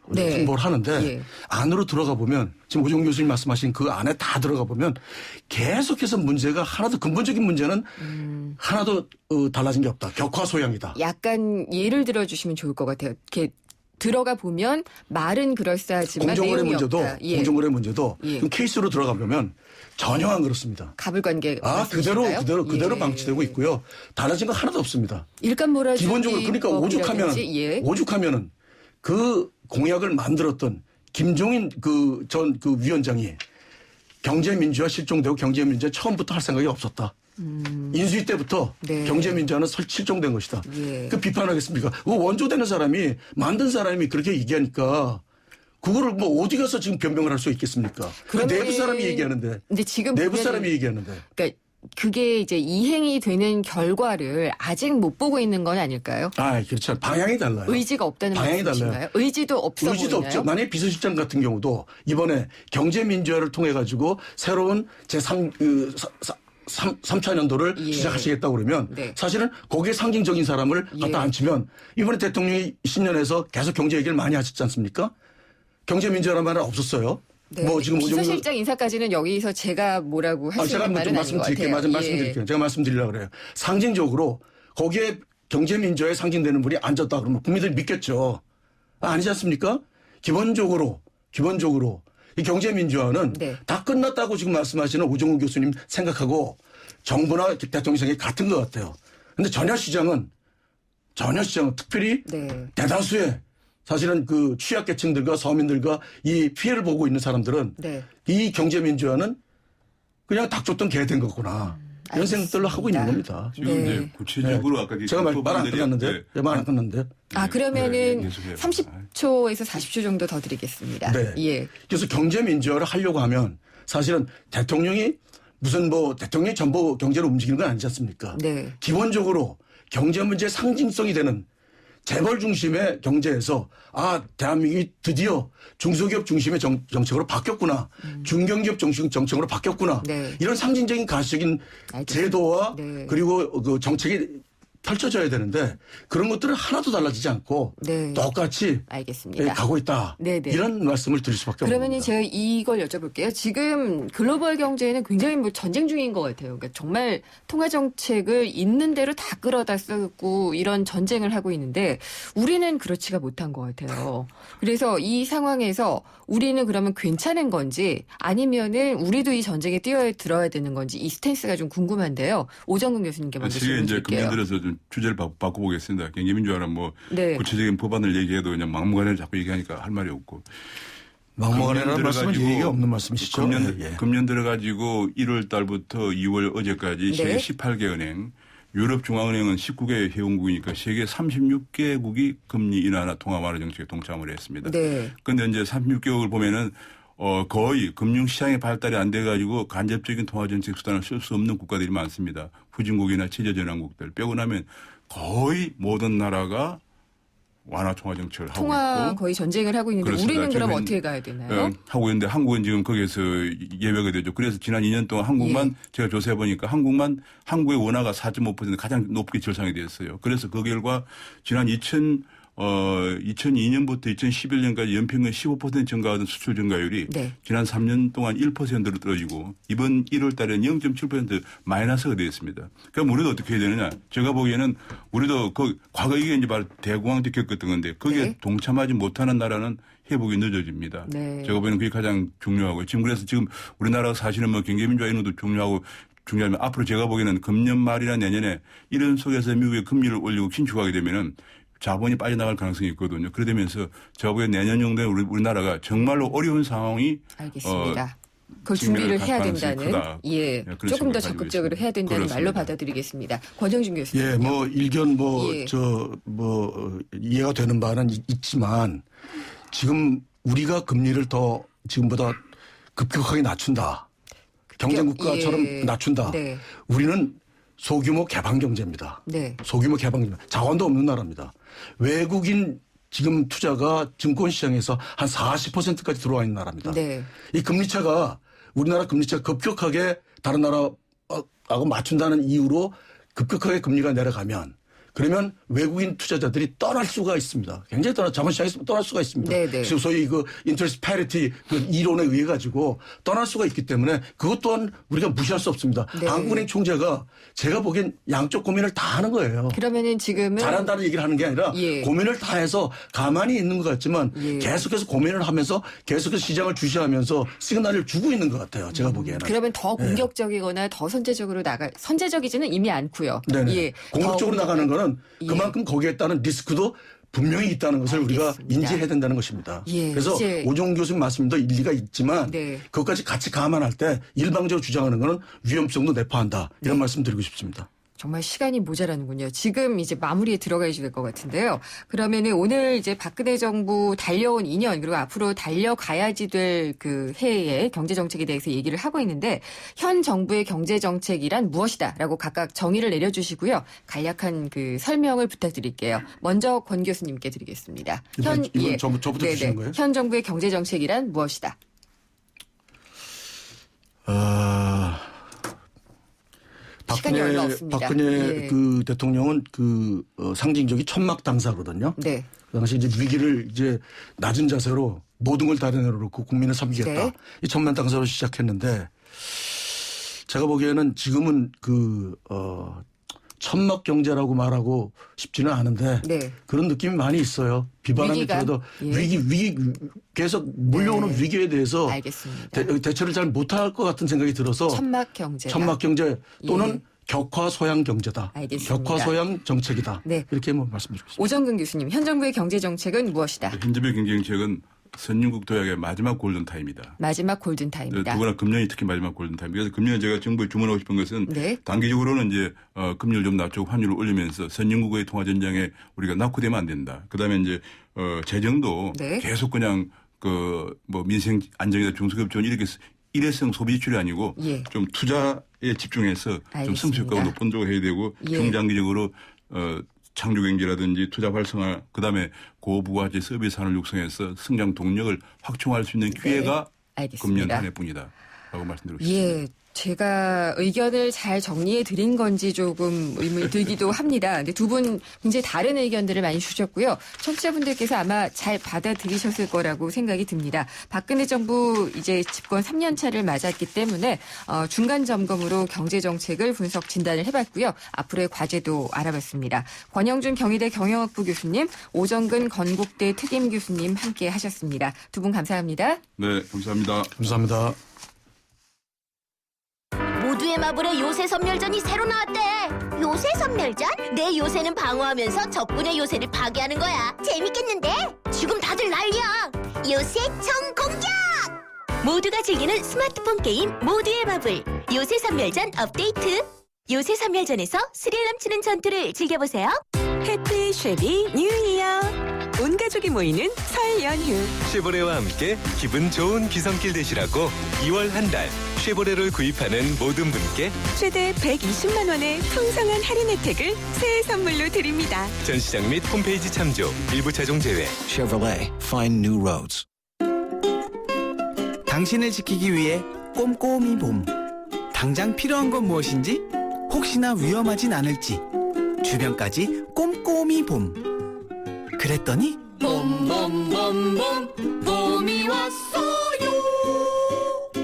네. 홍보를 하는데 안으로 들어가 보면 지금 오정 교수님 말씀하신 그 안에 다 들어가 보면 계속해서 문제가 하나도 근본적인 문제는 하나도 달라진 게 없다. 격화 소양이다. 약간 예를 들어주시면 좋을 것 같아요. 이렇게 들어가 보면 말은 그럴싸하지만 공정거래 내용이 문제도 없다. 공정거래 문제도 지금 케이스로 들어가 보면 전혀 안 그렇습니다. 가불관계 그대로 방치되고 있고요. 달라진 거 하나도 없습니다. 일감 몰아주기 기본적으로 그러니까 오죽하면은 그 공약을 만들었던 김종인 전 위원장이 경제민주화 실종되고 경제민주화 처음부터 할 생각이 없었다. 인수위 때부터 경제민주화는 실종된 것이다. 그 비판하겠습니까? 그 원조되는 사람이 만든 사람이 그렇게 얘기하니까 그거를 뭐 어디 가서 지금 변명을 할 수 있겠습니까? 그 내부 사람이 얘기하는데. 근데 지금 내부 사람이 얘기하는데. 그러니까 그게 이제 이행이 되는 결과를 아직 못 보고 있는 건 아닐까요? 그렇죠. 방향이 달라요. 의지가 없다는 방향이 말씀이신가요? 달라요. 의지도 없어 의지도 보이나요? 없죠. 만약에 비서실장 같은 경우도 이번에 경제민주화를 통해 가지고 새로운 제3차년도를 시작하시겠다고 그러면 사실은 거기에 상징적인 사람을 갖다 앉히면 이번에 대통령이 신년에서 계속 경제 얘기를 많이 하셨지 않습니까? 경제민주화라는 말은 없었어요. 뭐 지금 비서실장 인사까지는 여기서 제가 뭐라고 할 수 있는 말은 아닌 것 같아요. 말씀드릴게요. 제가 말씀드리려고 그래요. 상징적으로 거기에 경제민주화에 상징되는 분이 앉았다 그러면 국민들이 믿겠죠. 아니지 않습니까? 기본적으로 이 경제민주화는 다 끝났다고 지금 말씀하시는 오정훈 교수님 생각하고 정부나 대통령 생각이 같은 것 같아요. 그런데 전혀 시장은 특별히 대다수의 사실은 그 취약계층들과 서민들과 이 피해를 보고 있는 사람들은 이 경제민주화는 그냥 닥쳤던 개 된 거구나. 이런 생각들로 하고 있는 겁니다. 지금 이제 구체적으로 아까 제가 말 안 끝났는데. 말 안 끝났는데. 그러면은 30초에서 40초 정도 더 드리겠습니다. 그래서 경제민주화를 하려고 하면 사실은 대통령이 무슨 대통령이 전부 경제를 움직이는 건 아니지 않습니까? 기본적으로 경제 문제의 상징성이 되는 재벌 중심의 경제에서 대한민국이 드디어 중소기업 중심의 정책으로 바뀌었구나. 중견기업 중심 정책으로 바뀌었구나. 이런 상징적인 가시적인 제도와 그리고 그 정책이 펼쳐져야 되는데 그런 것들은 하나도 달라지지 않고 똑같이 가고 있다. 이런 말씀을 드릴 수밖에 없습니다. 그러면 제가 이걸 여쭤볼게요. 지금 글로벌 경제는 굉장히 전쟁 중인 것 같아요. 그러니까 정말 통화 정책을 있는 대로 다 끌어다 쓰고 이런 전쟁을 하고 있는데 우리는 그렇지가 못한 것 같아요. 그래서 이 상황에서 우리는 그러면 괜찮은 건지 아니면은 우리도 이 전쟁에 뛰어들어야 되는 건지 이 스탠스가 좀 궁금한데요. 오정근 교수님께 먼저 질문 드릴게요. 금년 들어서 좀 주제를 바꿔보겠습니다. 경제민주화는 구체적인 법안을 얘기해도 그냥 막무가내로 자꾸 얘기하니까 할 말이 없고. 막무가내라는 말씀은 얘기가 없는 말씀이시죠. 금년 들어가지고 1월 달부터 2월 어제까지 세계 18개 은행 유럽중앙은행은 19개 회원국이니까 세계 36개국이 금리 인하나 통화 완화 정책에 동참을 했습니다. 네. 그런데 이제 36개국을 보면은 거의 금융시장의 발달이 안 돼가지고 간접적인 통화정책 수단을 쓸 수 없는 국가들이 많습니다. 후진국이나 체제전환국들 빼고 나면 거의 모든 나라가 완화 통화정책을 하고 통화 있고. 거의 전쟁을 하고 있는데 그렇습니다. 우리는 그럼 지금 어떻게 가야 되나요? 하고 있는데 한국은 지금 거기에서 예외가 되죠. 그래서 지난 2년 동안 한국만 제가 조사해 보니까 한국의 원화가 4.5% 가장 높게 절상이 됐어요. 그래서 그 결과 지난 2002년부터 2011년까지 연평균 15% 증가하던 수출 증가율이 지난 3년 동안 1%로 떨어지고 이번 1월 달에는 0.7% 마이너스가 되었습니다. 그럼 우리도 어떻게 해야 되느냐. 제가 보기에는 우리도 과거 이게 이제 바로 대공황 때 겪었던 건데 거기에 동참하지 못하는 나라는 회복이 늦어집니다. 제가 보기에는 그게 가장 중요하고 지금 그래서 지금 우리나라가 사실은 뭐 경제민주화 이런 것도 중요하면 앞으로 제가 보기에는 금년 말이나 내년에 이런 속에서 미국의 금리를 올리고 긴축하게 되면은 자본이 빠져나갈 가능성이 있거든요. 그러면서 제가 보기엔 내년 정도에 우리나라가 정말로 어려운 상황이 알겠습니다. 그걸 준비를 해야 된다는 조금 더 적극적으로 해야 된다는 그렇습니다. 말로 받아들이겠습니다. 권영준 교수님. 예, 뭐 일견 이해가 되는 바는 있지만 지금 우리가 금리를 더 지금보다 급격하게 낮춘다. 경쟁국가처럼 낮춘다. 우리는 소규모 개방 경제입니다. 소규모 개방 경제. 자원도 없는 나라입니다. 외국인 지금 투자가 증권시장에서 한 40%까지 들어와 있는 나라입니다. 이 금리차가 우리나라 금리차가 급격하게 다른 나라하고 맞춘다는 이유로 급격하게 금리가 내려가면 그러면 외국인 투자자들이 떠날 수가 있습니다. 굉장히 자본시장에서 떠날 수가 있습니다. 지금 소위 인터레스트 패리티 이론에 의해 가지고 떠날 수가 있기 때문에 그것 또한 우리가 무시할 수 없습니다. 한국은행 총재가 제가 보기엔 양쪽 고민을 다 하는 거예요. 그러면은 지금은 잘한다는 얘기를 하는 게 아니라 고민을 다 해서 가만히 있는 것 같지만 계속해서 고민을 하면서 계속해서 시장을 주시하면서 시그널을 주고 있는 것 같아요. 제가 보기에는. 그러면 더 공격적이거나 더 선제적이지는 이미 않고요. 공격적으로 나가는 거는 그만큼 거기에 따른 리스크도 분명히 있다는 것을 우리가 인지해야 된다는 것입니다. 그래서 오종훈 교수님 말씀도 일리가 있지만 그것까지 같이 감안할 때 일방적으로 주장하는 것은 위험성도 내포한다. 이런 말씀 드리고 싶습니다. 정말 시간이 모자라는군요. 지금 이제 마무리에 들어가야 될 것 같은데요. 그러면은 오늘 이제 박근혜 정부 달려온 2년 그리고 앞으로 달려가야지 될 그 해의 경제 정책에 대해서 얘기를 하고 있는데 현 정부의 경제 정책이란 무엇이다라고 각각 정의를 내려주시고요. 간략한 그 설명을 부탁드릴게요. 먼저 권 교수님께 드리겠습니다. 이건 저부터 주시는 거예요? 현 정부의 경제 정책이란 무엇이다? 시간이 얼마 없습니다. 박근혜 그 대통령은 상징적인 천막 당사거든요. 그 당시 이제 위기를 이제 낮은 자세로 모든 걸 다 내려놓고 국민을 섬기겠다. 이 천막 당사로 시작했는데 제가 보기에는 지금은 천막 경제라고 말하고 싶지는 않은데 그런 느낌이 많이 있어요. 비바람이 들어도 위기 계속 물려오는 위기에 대해서 대처를 잘 못할 것 같은 생각이 들어서 천막 경제 또는 격화 소양 경제다. 격화 소양 정책이다. 이렇게 말씀드리고 싶습니다. 오정근 교수님, 현 정부의 경제 정책은 무엇이다? 현 정부의 경제 정책은 선진국 도약의 마지막 골든타임이다. 마지막 골든타임이다. 더구나 금년이 특히 마지막 골든타임. 그래서 금년 제가 정부에 주문하고 싶은 것은 단기적으로는 이제 금리를 좀 낮추고 환율을 올리면서 선진국의 통화 전장에 우리가 낙후되면 안 된다. 그다음에 이제 재정도 계속 그냥 민생 안정이나 중소기업 지원 이렇게 일회성 소비 지출이 아니고 좀 투자에 집중해서 좀 성취효과가 높은 쪽으로 해야 되고 중장기적으로 창조 경제라든지 투자 활성화, 그다음에 고부가치 서비스 산업을 육성해서 성장 동력을 확충할 수 있는 기회가 금년 한 해뿐이다 라고 말씀드리고 싶습니다. 제가 의견을 잘 정리해 드린 건지 조금 의문이 들기도 합니다. 근데 두 분 굉장히 다른 의견들을 많이 주셨고요. 청취자분들께서 아마 잘 받아들이셨을 거라고 생각이 듭니다. 박근혜 정부 이제 집권 3년 차를 맞았기 때문에 중간 점검으로 경제 정책을 분석 진단을 해봤고요. 앞으로의 과제도 알아봤습니다. 권영준 경희대 경영학부 교수님, 오정근 건국대 특임 교수님 함께 하셨습니다. 두 분 감사합니다. 네, 감사합니다. 감사합니다. 모두의 마블의 요새 선멸전이 새로 나왔대. 요새 선멸전? 내 요새는 방어하면서 적군의 요새를 파괴하는 거야. 재밌겠는데? 지금 다들 난리야. 요새 총 공격! 모두가 즐기는 스마트폰 게임 모두의 마블 요새 선멸전 업데이트. 요새 선멸전에서 스릴 넘치는 전투를 즐겨보세요. 해피 쉐비 뉴 이어. 온 가족이 모이는 설 연휴. 쉐보레와 함께 기분 좋은 귀성길 되시라고 2월 한 달 쉐보레를 구입하는 모든 분께 최대 120만 원의 풍성한 할인 혜택을 새해 선물로 드립니다. 전시장 및 홈페이지 참조, 일부 차종 제외. Chevrolet, find new roads. 당신을 지키기 위해 꼼꼼히 봄. 당장 필요한 건 무엇인지, 혹시나 위험하진 않을지, 주변까지 꼼꼼히 봄. 그랬더니 봄봄봄봄 봄이 왔어요.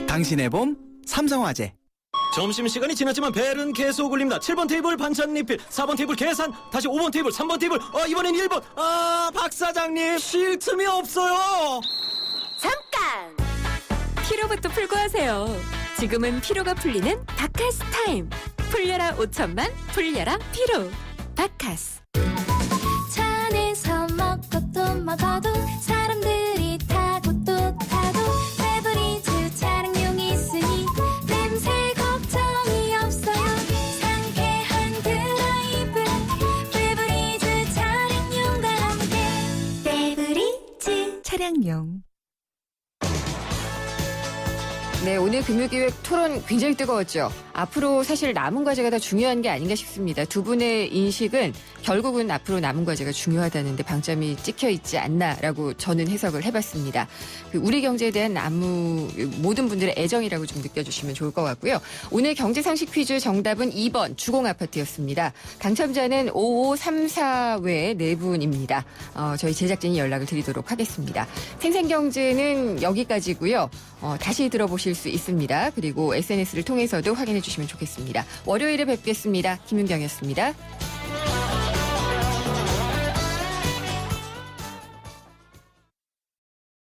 당신의 봄 삼성화재. 점심시간이 지났지만 벨은 계속 울립니다. 7번 테이블 반찬 리필, 4번 테이블 계산, 다시 5번 테이블, 3번 테이블, 이번엔 1번. 박 사장님, 쉴 틈이 없어요. 잠깐! 피로부터 풀고 하세요. 지금은 피로가 풀리는 바카스 타임. 풀려라 5천만, 풀려라 피로. 바카스. 차 안에서 먹고 또 먹어도 사람들이 타고 또 타도 페브리즈 차량용이 있으니 냄새 걱정이 없어요. 상쾌한 드라이브 페브리즈 차량용과 함께 페브리즈 차량용. 네, 오늘 금요기획 토론 굉장히 뜨거웠죠. 앞으로 사실 남은 과제가 더 중요한 게 아닌가 싶습니다. 두 분의 인식은 결국은 앞으로 남은 과제가 중요하다는데 방점이 찍혀 있지 않나라고 저는 해석을 해봤습니다. 우리 경제에 대한 모든 분들의 애정이라고 좀 느껴주시면 좋을 것 같고요. 오늘 경제상식 퀴즈 정답은 2번 주공아파트였습니다. 당첨자는 5534외 4분입니다. 저희 제작진이 연락을 드리도록 하겠습니다. 생생경제는 여기까지고요. 다시 들어보실 수 있습니다. 그리고 SNS를 통해서도 확인해 주시면 좋겠습니다. 월요일에 뵙겠습니다. 김윤경이었습니다.